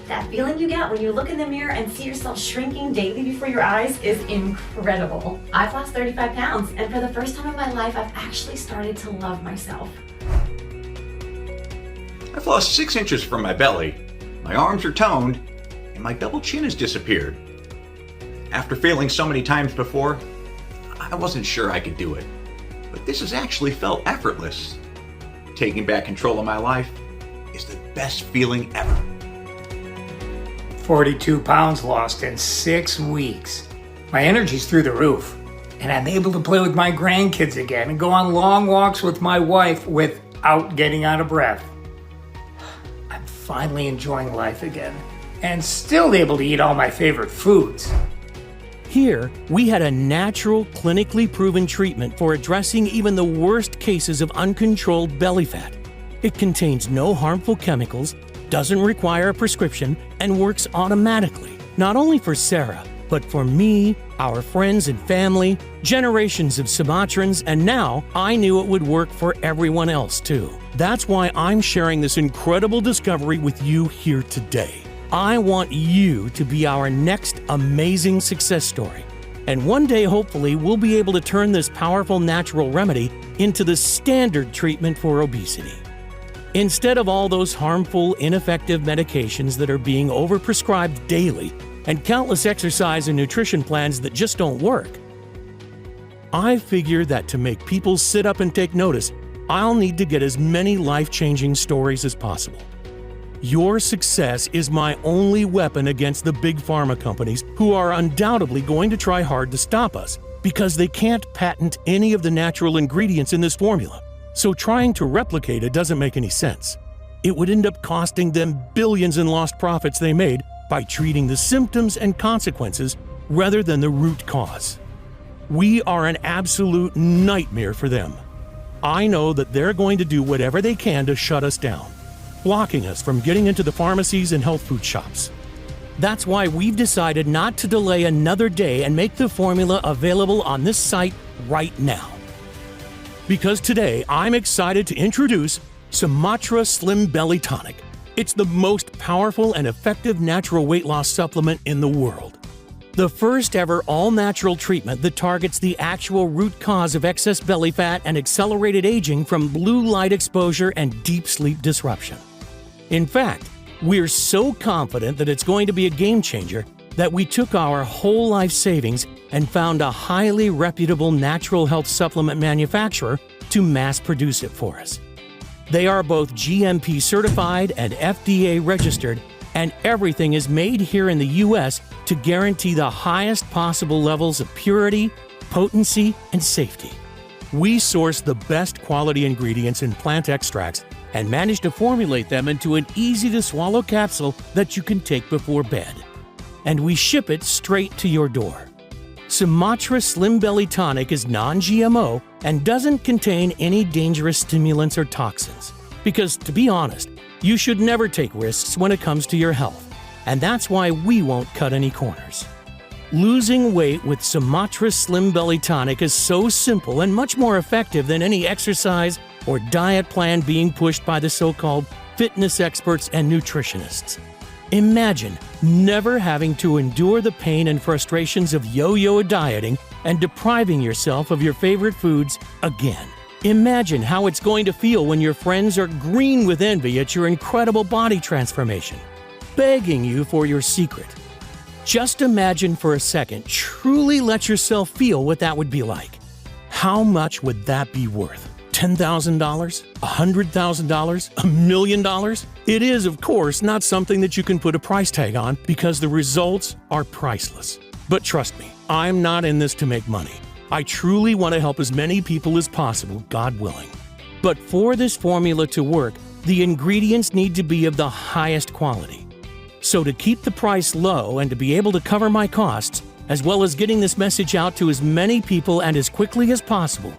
That feeling you get when you look in the mirror and see yourself shrinking daily before your eyes is incredible. I've lost 35 pounds, and for the first time in my life, I've actually started to love myself. I've lost 6 inches from my belly, my arms are toned, and my double chin has disappeared. After failing so many times before, I wasn't sure I could do it. But this has actually felt effortless. Taking back control of my life is the best feeling ever. 42 pounds lost in 6 weeks. My energy's through the roof, and I'm able to play with my grandkids again and go on long walks with my wife without getting out of breath. I'm finally enjoying life again, and still able to eat all my favorite foods. Here, we had a natural, clinically proven treatment for addressing even the worst cases of uncontrolled belly fat. It contains no harmful chemicals, doesn't require a prescription, and works automatically, not only for Sarah, But for me, our friends and family, generations of Sumatrans, and now I knew it would work for everyone else too. That's why I'm sharing this incredible discovery with you here today. I want you to be our next amazing success story. And one day, hopefully, we'll be able to turn this powerful natural remedy into the standard treatment for obesity. Instead of all those harmful, ineffective medications that are being overprescribed daily and countless exercise and nutrition plans that just don't work, I figure that to make people sit up and take notice, I'll need to get as many life-changing stories as possible. Your success is my only weapon against the big pharma companies who are undoubtedly going to try hard to stop us because they can't patent any of the natural ingredients in this formula. So trying to replicate it doesn't make any sense. It would end up costing them billions in lost profits they made by treating the symptoms and consequences rather than the root cause. We are an absolute nightmare for them. I know that they're going to do whatever they can to shut us down, blocking us from getting into the pharmacies and health food shops. That's why we've decided not to delay another day and make the formula available on this site right now. Because today, I'm excited to introduce Sumatra Slim Belly Tonic. It's the most powerful and effective natural weight loss supplement in the world. The first ever all-natural treatment that targets the actual root cause of excess belly fat and accelerated aging from blue light exposure and deep sleep disruption. In fact, we're so confident that it's going to be a game changer that we took our whole life savings and found a highly reputable natural health supplement manufacturer to mass produce it for us. They are both GMP certified and FDA registered, and everything is made here in the US to guarantee the highest possible levels of purity, potency, and safety. We source the best quality ingredients in plant extracts and manage to formulate them into an easy-to-swallow capsule that you can take before bed. And we ship it straight to your door. Sumatra Slim Belly Tonic is non-GMO and doesn't contain any dangerous stimulants or toxins. Because, to be honest, you should never take risks when it comes to your health, and that's why we won't cut any corners. Losing weight with Sumatra Slim Belly Tonic is so simple and much more effective than any exercise or diet plan being pushed by the so-called fitness experts and nutritionists. Imagine never having to endure the pain and frustrations of yo-yo dieting and depriving yourself of your favorite foods again. Imagine how it's going to feel when your friends are green with envy at your incredible body transformation, begging you for your secret. Just imagine for a second, truly let yourself feel what that would be like. How much would that be worth? $10,000? $100,000? $1 million? It is, of course, not something that you can put a price tag on because the results are priceless. But trust me, I'm not in this to make money. I truly want to help as many people as possible, God willing. But for this formula to work, the ingredients need to be of the highest quality. So to keep the price low and to be able to cover my costs, as well as getting this message out to as many people and as quickly as possible,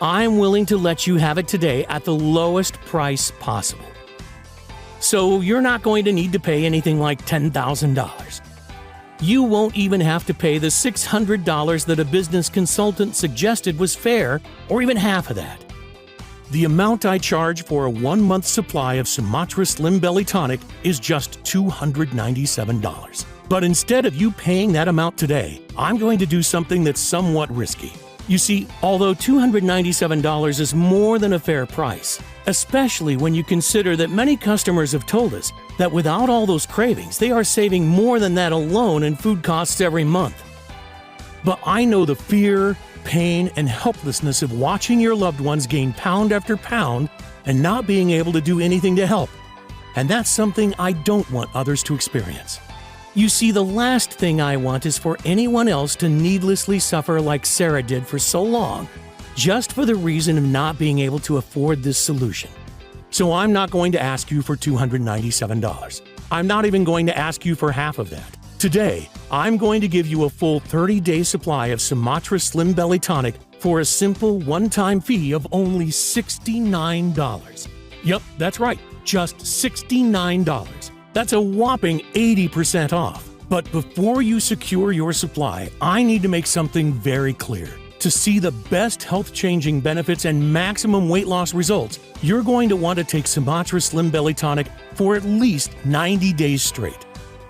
I'm willing to let you have it today at the lowest price possible. So you're not going to need to pay anything like $10,000. You won't even have to pay the $600 that a business consultant suggested was fair, or even half of that. The amount I charge for a 1-month supply of Sumatra Slim Belly Tonic is just $297. But instead of you paying that amount today, I'm going to do something that's somewhat risky. You see, although $297 is more than a fair price, especially when you consider that many customers have told us that without all those cravings, they are saving more than that alone in food costs every month. But I know the fear, pain, and helplessness of watching your loved ones gain pound after pound and not being able to do anything to help. And that's something I don't want others to experience. You see, the last thing I want is for anyone else to needlessly suffer like Sarah did for so long, just for the reason of not being able to afford this solution. So I'm not going to ask you for $297. I'm not even going to ask you for half of that. Today, I'm going to give you a full 30-day supply of Sumatra Slim Belly Tonic for a simple one-time fee of only $69. Yep, that's right, just $69. That's a whopping 80% off. But before you secure your supply, I need to make something very clear. To see the best health-changing benefits and maximum weight loss results, you're going to want to take Sumatra Slim Belly Tonic for at least 90 days straight.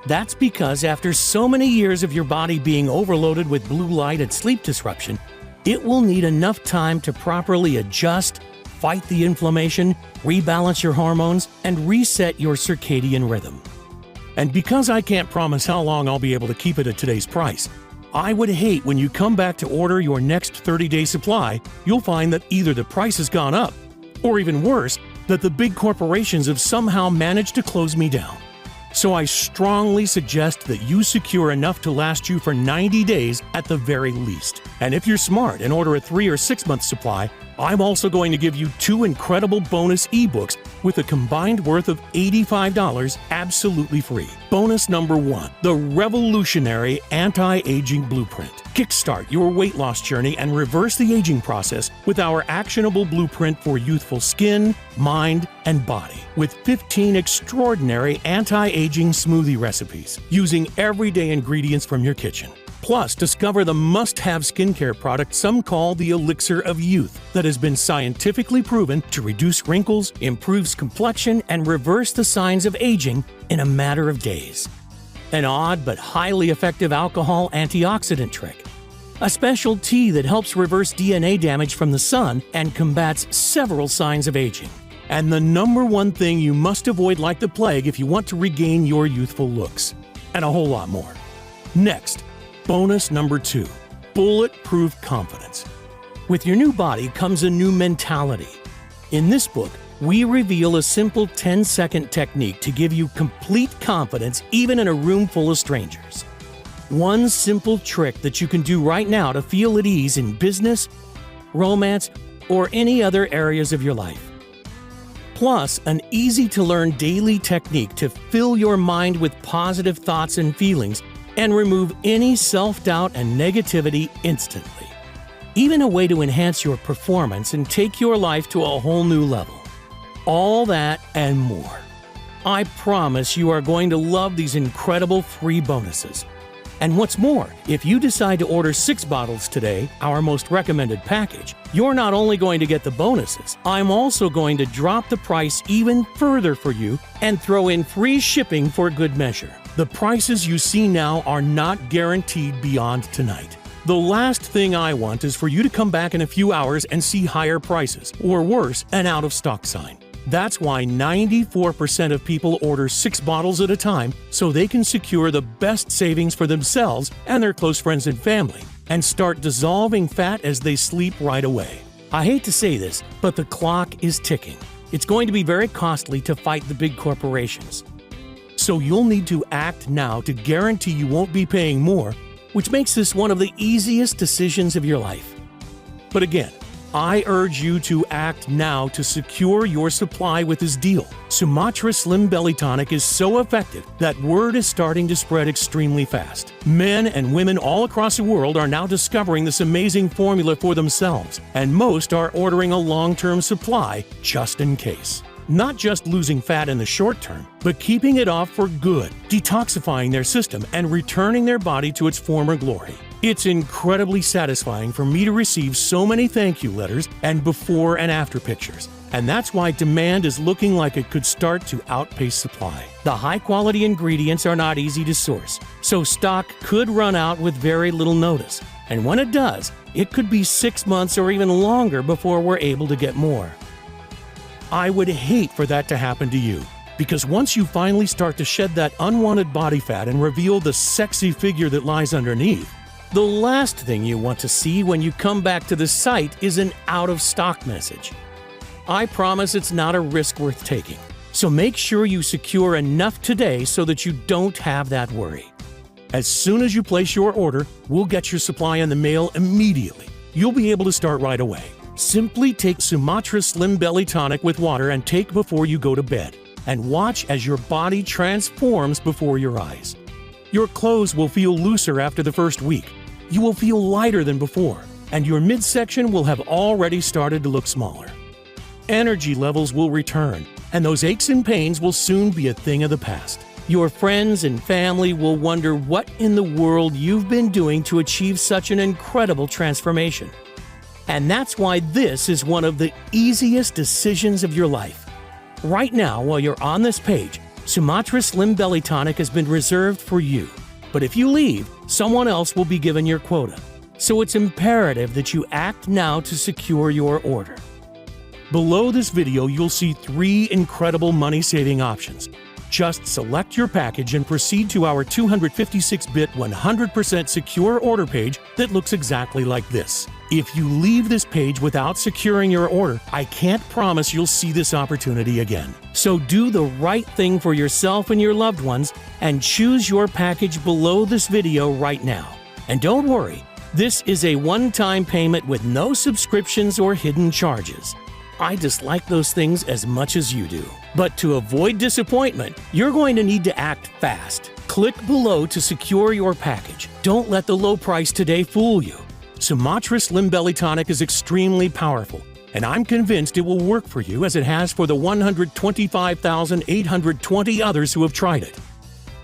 That's because after so many years of your body being overloaded with blue light and sleep disruption, it will need enough time to properly adjust, fight the inflammation, rebalance your hormones, and reset your circadian rhythm. And because I can't promise how long I'll be able to keep it at today's price, I would hate when you come back to order your next 30-day supply, you'll find that either the price has gone up, or even worse, that the big corporations have somehow managed to close me down. So I strongly suggest that you secure enough to last you for 90 days at the very least. And if you're smart and order a 3 or 6 month supply, I'm also going to give you 2 incredible bonus ebooks with a combined worth of $85 absolutely free. Bonus number 1, the revolutionary anti-aging blueprint. Kickstart your weight loss journey and reverse the aging process with our actionable blueprint for youthful skin, mind, and body, with 15 extraordinary anti-aging smoothie recipes using everyday ingredients from your kitchen. Plus, discover the must-have skincare product some call the elixir of youth that has been scientifically proven to reduce wrinkles, improves complexion, and reverse the signs of aging in a matter of days. An odd but highly effective alcohol antioxidant trick. A special tea that helps reverse DNA damage from the sun and combats several signs of aging. And the number one thing you must avoid like the plague if you want to regain your youthful looks. And a whole lot more. Next, bonus number 2, bulletproof confidence. With your new body comes a new mentality. In this book, we reveal a simple 10-second technique to give you complete confidence even in a room full of strangers. One simple trick that you can do right now to feel at ease in business, romance, or any other areas of your life. Plus, an easy-to-learn daily technique to fill your mind with positive thoughts and feelings and remove any self-doubt and negativity instantly. Even a way to enhance your performance and take your life to a whole new level. All that and more. I promise you are going to love these incredible free bonuses. And what's more, if you decide to order 6 bottles today, our most recommended package, you're not only going to get the bonuses, I'm also going to drop the price even further for you and throw in free shipping for good measure. The prices you see now are not guaranteed beyond tonight. The last thing I want is for you to come back in a few hours and see higher prices, or worse, an out-of-stock sign. That's why 94% of people order 6 bottles at a time so they can secure the best savings for themselves and their close friends and family, and start dissolving fat as they sleep right away. I hate to say this, but the clock is ticking. It's going to be very costly to fight the big corporations. So you'll need to act now to guarantee you won't be paying more, which makes this one of the easiest decisions of your life. But again, I urge you to act now to secure your supply with this deal. Sumatra Slim Belly Tonic is so effective that word is starting to spread extremely fast. Men and women all across the world are now discovering this amazing formula for themselves, and most are ordering a long-term supply just in case. Not just losing fat in the short term, but keeping it off for good, detoxifying their system, and returning their body to its former glory. It's incredibly satisfying for me to receive so many thank you letters and before and after pictures. And that's why demand is looking like it could start to outpace supply. The high-quality ingredients are not easy to source, so stock could run out with very little notice. And when it does, it could be 6 months or even longer before we're able to get more. I would hate for that to happen to you, because once you finally start to shed that unwanted body fat and reveal the sexy figure that lies underneath, the last thing you want to see when you come back to the site is an out-of-stock message. I promise it's not a risk worth taking, so make sure you secure enough today so that you don't have that worry. As soon as you place your order, we'll get your supply in the mail immediately. You'll be able to start right away. Simply take Sumatra Slim Belly Tonic with water and take before you go to bed, and watch as your body transforms before your eyes. Your clothes will feel looser after the first week. You will feel lighter than before, and your midsection will have already started to look smaller. Energy levels will return, and those aches and pains will soon be a thing of the past. Your friends and family will wonder what in the world you've been doing to achieve such an incredible transformation. And that's why this is one of the easiest decisions of your life. Right now, while you're on this page, Sumatra Slim Belly Tonic has been reserved for you. But if you leave, someone else will be given your quota. So it's imperative that you act now to secure your order. Below this video, you'll see 3 incredible money-saving options. Just select your package and proceed to our 256-bit 100% secure order page that looks exactly like this. If you leave this page without securing your order, I can't promise you'll see this opportunity again. So do the right thing for yourself and your loved ones and choose your package below this video right now. And don't worry, this is a one-time payment with no subscriptions or hidden charges. I dislike those things as much as you do. But to avoid disappointment, you're going to need to act fast. Click below to secure your package. Don't let the low price today fool you. Sumatra Slim Belly Tonic is extremely powerful, and I'm convinced it will work for you as it has for the 125,820 others who have tried it.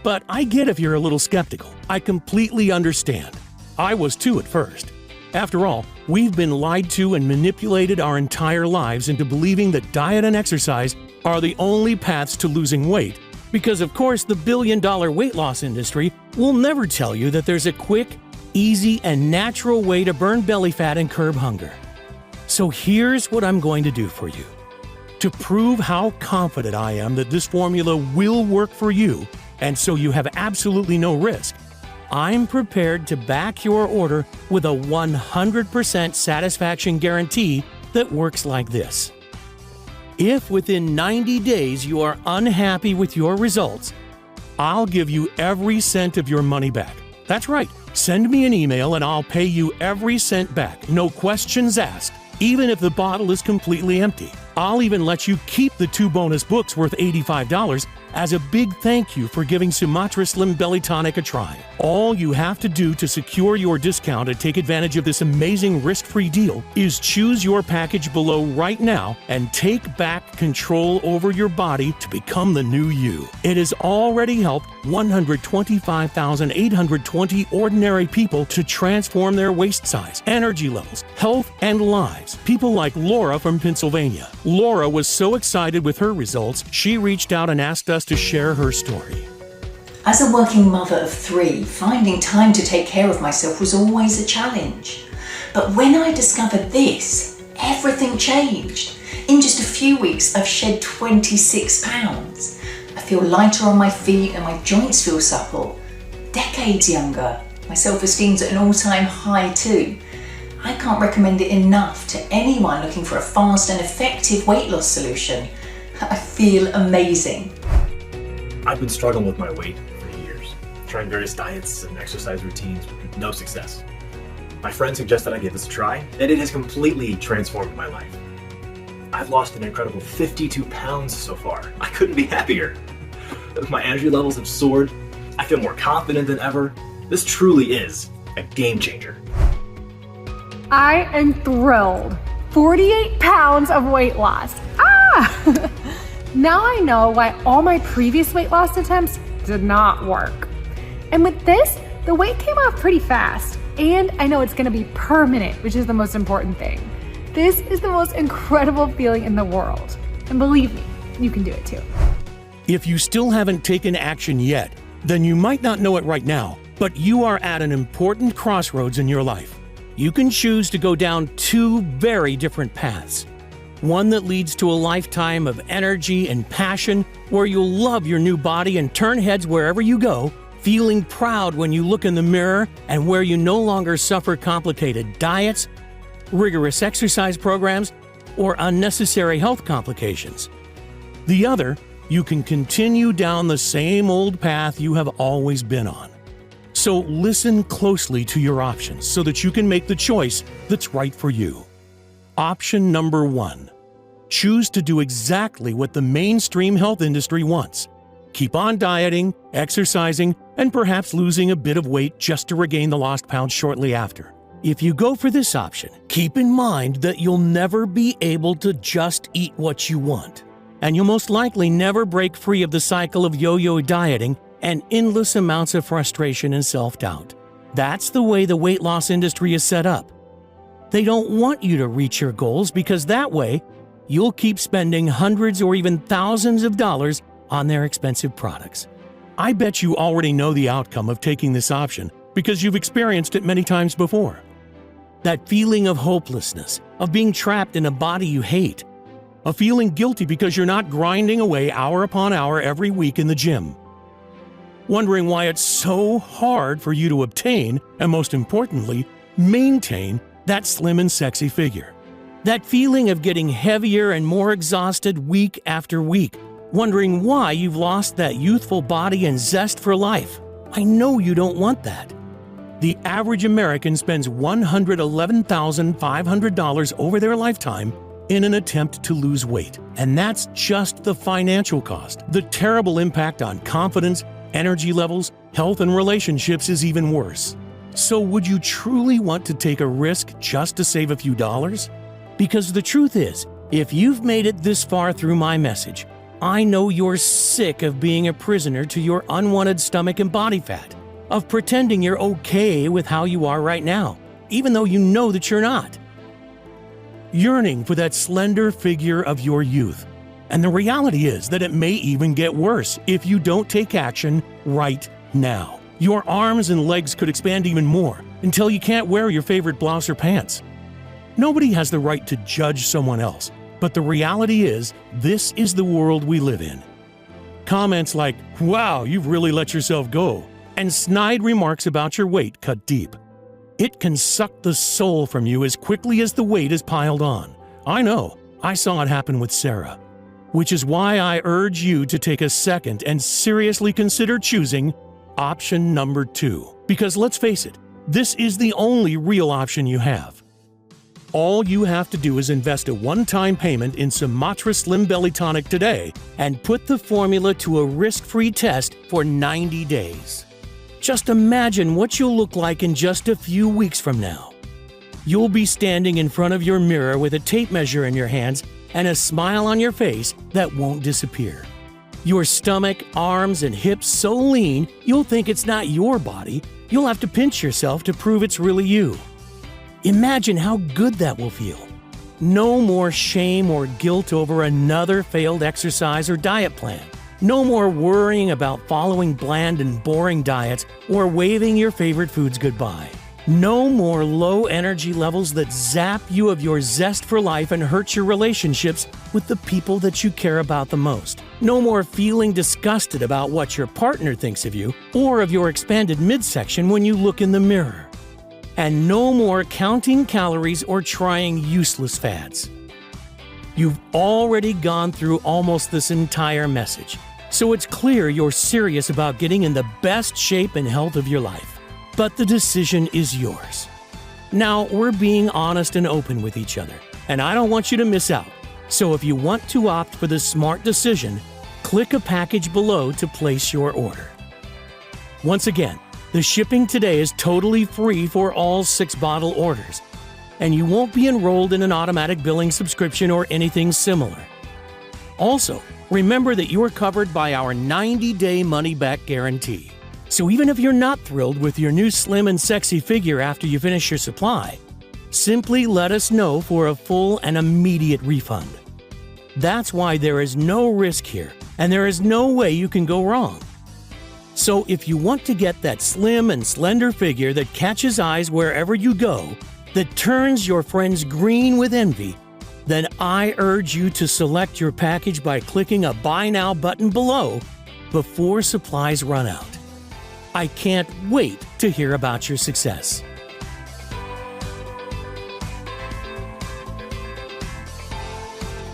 But I get if you're a little skeptical. I completely understand. I was too at first. After all, we've been lied to and manipulated our entire lives into believing that diet and exercise are the only paths to losing weight, because of course the billion-dollar weight loss industry will never tell you that there's a quick, easy, and natural way to burn belly fat and curb hunger. So here's what I'm going to do for you. To prove how confident I am that this formula will work for you, and so you have absolutely no risk, I'm prepared to back your order with a 100% satisfaction guarantee that works like this. If within 90 days you are unhappy with your results, I'll give you every cent of your money back. That's right, send me an email and I'll pay you every cent back, no questions asked, even if the bottle is completely empty. I'll even let you keep the 2 bonus books worth $85 as a big thank you for giving Sumatra Slim Belly Tonic a try. All you have to do to secure your discount and take advantage of this amazing risk-free deal is choose your package below right now and take back control over your body to become the new you. It has already helped 125,820 ordinary people to transform their waist size, energy levels, health, and lives. People like Laura from Pennsylvania. Laura was so excited with her results, she reached out and asked us to share her story. As a working mother of 3, finding time to take care of myself was always a challenge. But when I discovered this, everything changed. In just a few weeks, I've shed 26 pounds. I feel lighter on my feet and my joints feel supple. Decades younger. My self-esteem's at an all-time high too. I can't recommend it enough to anyone looking for a fast and effective weight loss solution. I feel amazing. I've been struggling with my weight for years, trying various diets and exercise routines with no success. My friend suggested I give this a try, and it has completely transformed my life. I've lost an incredible 52 pounds so far. I couldn't be happier. My energy levels have soared. I feel more confident than ever. This truly is a game changer. I am thrilled. 48 pounds of weight loss. Now I know why all my previous weight loss attempts did not work. And with this, the weight came off pretty fast. And I know it's gonna be permanent, which is the most important thing. This is the most incredible feeling in the world. And believe me, you can do it too. If you still haven't taken action yet, then you might not know it right now, but you are at an important crossroads in your life. You can choose to go down 2 very different paths. One that leads to a lifetime of energy and passion, where you'll love your new body and turn heads wherever you go, feeling proud when you look in the mirror, and where you no longer suffer complicated diets, rigorous exercise programs, or unnecessary health complications. The other, you can continue down the same old path you have always been on. So listen closely to your options so that you can make the choice that's right for you. Option number 1. Choose to do exactly what the mainstream health industry wants. Keep on dieting, exercising, and perhaps losing a bit of weight just to regain the lost pounds shortly after. If you go for this option, keep in mind that you'll never be able to just eat what you want. and you'll most likely never break free of the cycle of yo-yo dieting and endless amounts of frustration and self-doubt. That's the way the weight loss industry is set up. They don't want you to reach your goals because that way, you'll keep spending hundreds or even thousands of dollars on their expensive products. I bet you already know the outcome of taking this option because you've experienced it many times before. That feeling of hopelessness, of being trapped in a body you hate, of feeling guilty because you're not grinding away hour upon hour every week in the gym. Wondering why it's so hard for you to obtain, and most importantly, maintain that slim and sexy figure. That feeling of getting heavier and more exhausted week after week, wondering why you've lost that youthful body and zest for life. I know you don't want that. The average American spends $111,500 over their lifetime in an attempt to lose weight. And that's just the financial cost. The terrible impact on confidence, energy levels, health, and relationships is even worse. So would you truly want to take a risk just to save a few dollars? Because the truth is, if you've made it this far through my message, I know you're sick of being a prisoner to your unwanted stomach and body fat, of pretending you're okay with how you are right now, even though you know that you're not. Yearning for that slender figure of your youth. And the reality is that it may even get worse if you don't take action right now. Your arms and legs could expand even more until you can't wear your favorite blouse or pants. Nobody has the right to judge someone else, but the reality is this is the world we live in. Comments like, "Wow, you've really let yourself go," and snide remarks about your weight cut deep. It can suck the soul from you as quickly as the weight is piled on. I know, I saw it happen with Sarah. Which is why I urge you to take a second and seriously consider choosing option number 2. Because let's face it, this is the only real option you have. All you have to do is invest a one-time payment in Sumatra Slim Belly Tonic today and put the formula to a risk-free test for 90 days. Just imagine what you'll look like in just a few weeks from now. You'll be standing in front of your mirror with a tape measure in your hands and a smile on your face that won't disappear. Your stomach, arms, and hips so lean, you'll think it's not your body. You'll have to pinch yourself to prove it's really you. Imagine how good that will feel. No more shame or guilt over another failed exercise or diet plan. No more worrying about following bland and boring diets or waving your favorite foods goodbye. No more low energy levels that zap you of your zest for life and hurt your relationships with the people that you care about the most. No more feeling disgusted about what your partner thinks of you or of your expanded midsection when you look in the mirror. And no more counting calories or trying useless fads. You've already gone through almost this entire message, so it's clear you're serious about getting in the best shape and health of your life. But the decision is yours. Now, we're being honest and open with each other, and I don't want you to miss out. So if you want to opt for the smart decision, click a package below to place your order. Once again, the shipping today is totally free for all 6-bottle orders, and you won't be enrolled in an automatic billing subscription or anything similar. Also, remember that you're covered by our 90-day money-back guarantee. So even if you're not thrilled with your new slim and sexy figure after you finish your supply, simply let us know for a full and immediate refund. That's why there is no risk here, and there is no way you can go wrong. So if you want to get that slim and slender figure that catches eyes wherever you go, that turns your friends green with envy, then I urge you to select your package by clicking a Buy Now button below before supplies run out. I can't wait to hear about your success.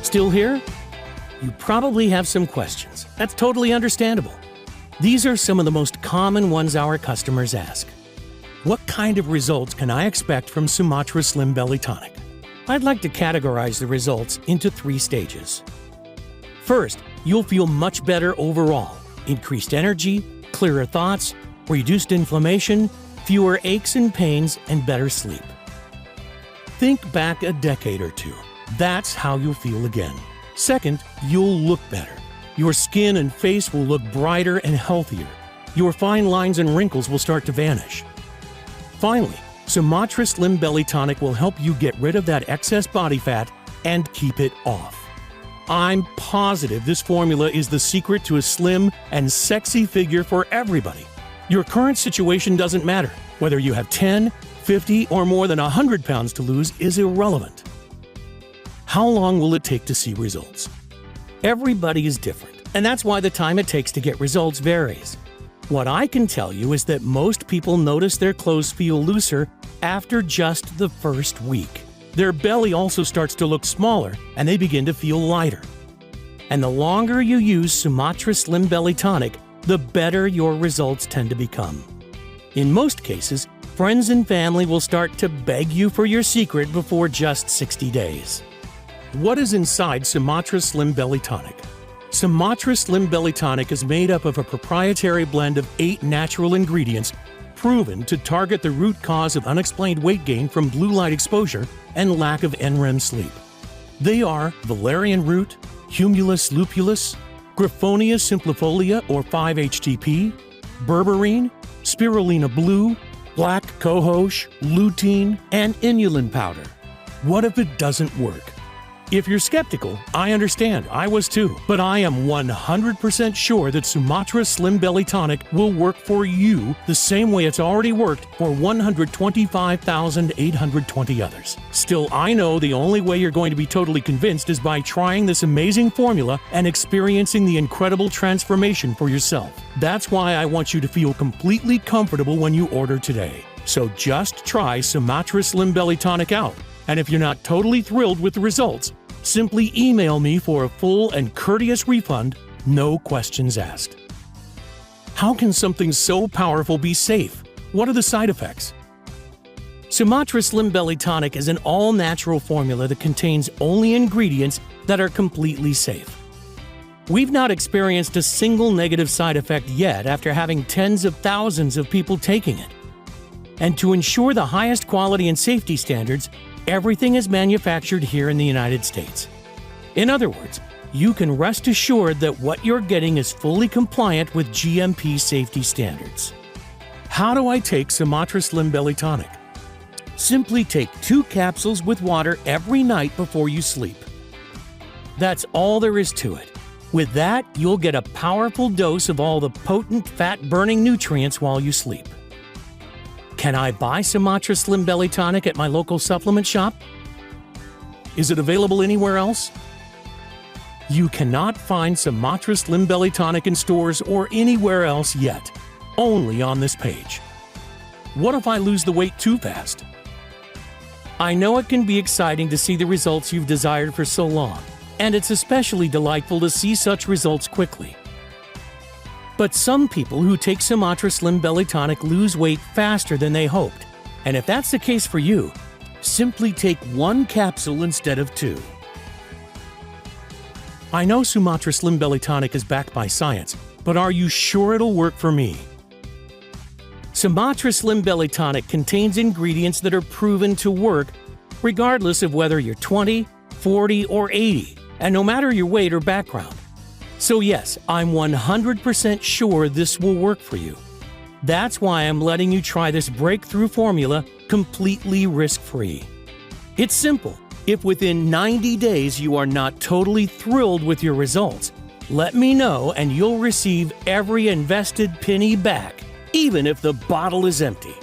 Still here? You probably have some questions. That's totally understandable. These are some of the most common ones our customers ask. What kind of results can I expect from Sumatra Slim Belly Tonic? I'd like to categorize the results into 3 stages. First, you'll feel much better overall. Increased energy, clearer thoughts, reduced inflammation, fewer aches and pains, and better sleep. Think back a decade or two. That's how you'll feel again. Second, you'll look better. Your skin and face will look brighter and healthier. Your fine lines and wrinkles will start to vanish. Finally, Sumatra Slim Belly Tonic will help you get rid of that excess body fat and keep it off. I'm positive this formula is the secret to a slim and sexy figure for everybody. Your current situation doesn't matter. Whether you have 10, 50, or more than 100 pounds to lose is irrelevant. How long will it take to see results? Everybody is different, and that's why the time it takes to get results varies. What I can tell you is that most people notice their clothes feel looser after just the first week. Their belly also starts to look smaller, and they begin to feel lighter. And the longer you use Sumatra Slim Belly Tonic, the better your results tend to become. In most cases, friends and family will start to beg you for your secret before just 60 days. What is inside Sumatra Slim Belly Tonic? Sumatra Slim Belly Tonic is made up of a proprietary blend of 8 natural ingredients proven to target the root cause of unexplained weight gain from blue light exposure and lack of NREM sleep. They are valerian root, humulus lupulus, Griffonia simplifolia or 5-HTP, berberine, spirulina blue, black cohosh, lutein, and inulin powder. What if it doesn't work? If you're skeptical, I understand. I was too. But I am 100% sure that Sumatra Slim Belly Tonic will work for you the same way it's already worked for 125,820 others. Still, I know the only way you're going to be totally convinced is by trying this amazing formula and experiencing the incredible transformation for yourself. That's why I want you to feel completely comfortable when you order today. So just try Sumatra Slim Belly Tonic out. And if you're not totally thrilled with the results, simply email me for a full and courteous refund, no questions asked. How can something so powerful be safe? What are the side effects? Sumatra Slim Belly Tonic is an all-natural formula that contains only ingredients that are completely safe. We've not experienced a single negative side effect yet after having tens of thousands of people taking it. And to ensure the highest quality and safety standards, everything is manufactured here in the United States. In other words, you can rest assured that what you're getting is fully compliant with GMP safety standards. How do I take Sumatra Slim Belly Tonic? Simply take 2 capsules with water every night before you sleep. That's all there is to it. With that, you'll get a powerful dose of all the potent fat-burning nutrients while you sleep. Can I buy Sumatra Slim Belly Tonic at my local supplement shop? Is it available anywhere else? You cannot find Sumatra Slim Belly Tonic in stores or anywhere else yet, only on this page. What if I lose the weight too fast? I know it can be exciting to see the results you've desired for so long, and it's especially delightful to see such results quickly. But some people who take Sumatra Slim Belly Tonic lose weight faster than they hoped. And if that's the case for you, simply take 1 capsule instead of 2. I know Sumatra Slim Belly Tonic is backed by science, but are you sure it'll work for me? Sumatra Slim Belly Tonic contains ingredients that are proven to work regardless of whether you're 20, 40, or 80, and no matter your weight or background. So yes, I'm 100% sure this will work for you. That's why I'm letting you try this breakthrough formula completely risk-free. It's simple. If within 90 days you are not totally thrilled with your results, let me know and you'll receive every invested penny back, even if the bottle is empty.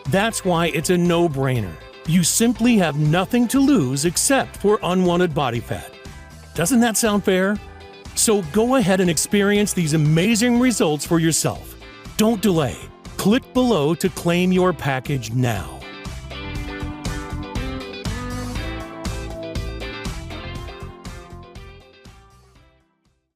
That's why it's a no-brainer. You simply have nothing to lose except for unwanted body fat. Doesn't that sound fair? So go ahead and experience these amazing results for yourself. Don't delay. Click below to claim your package now.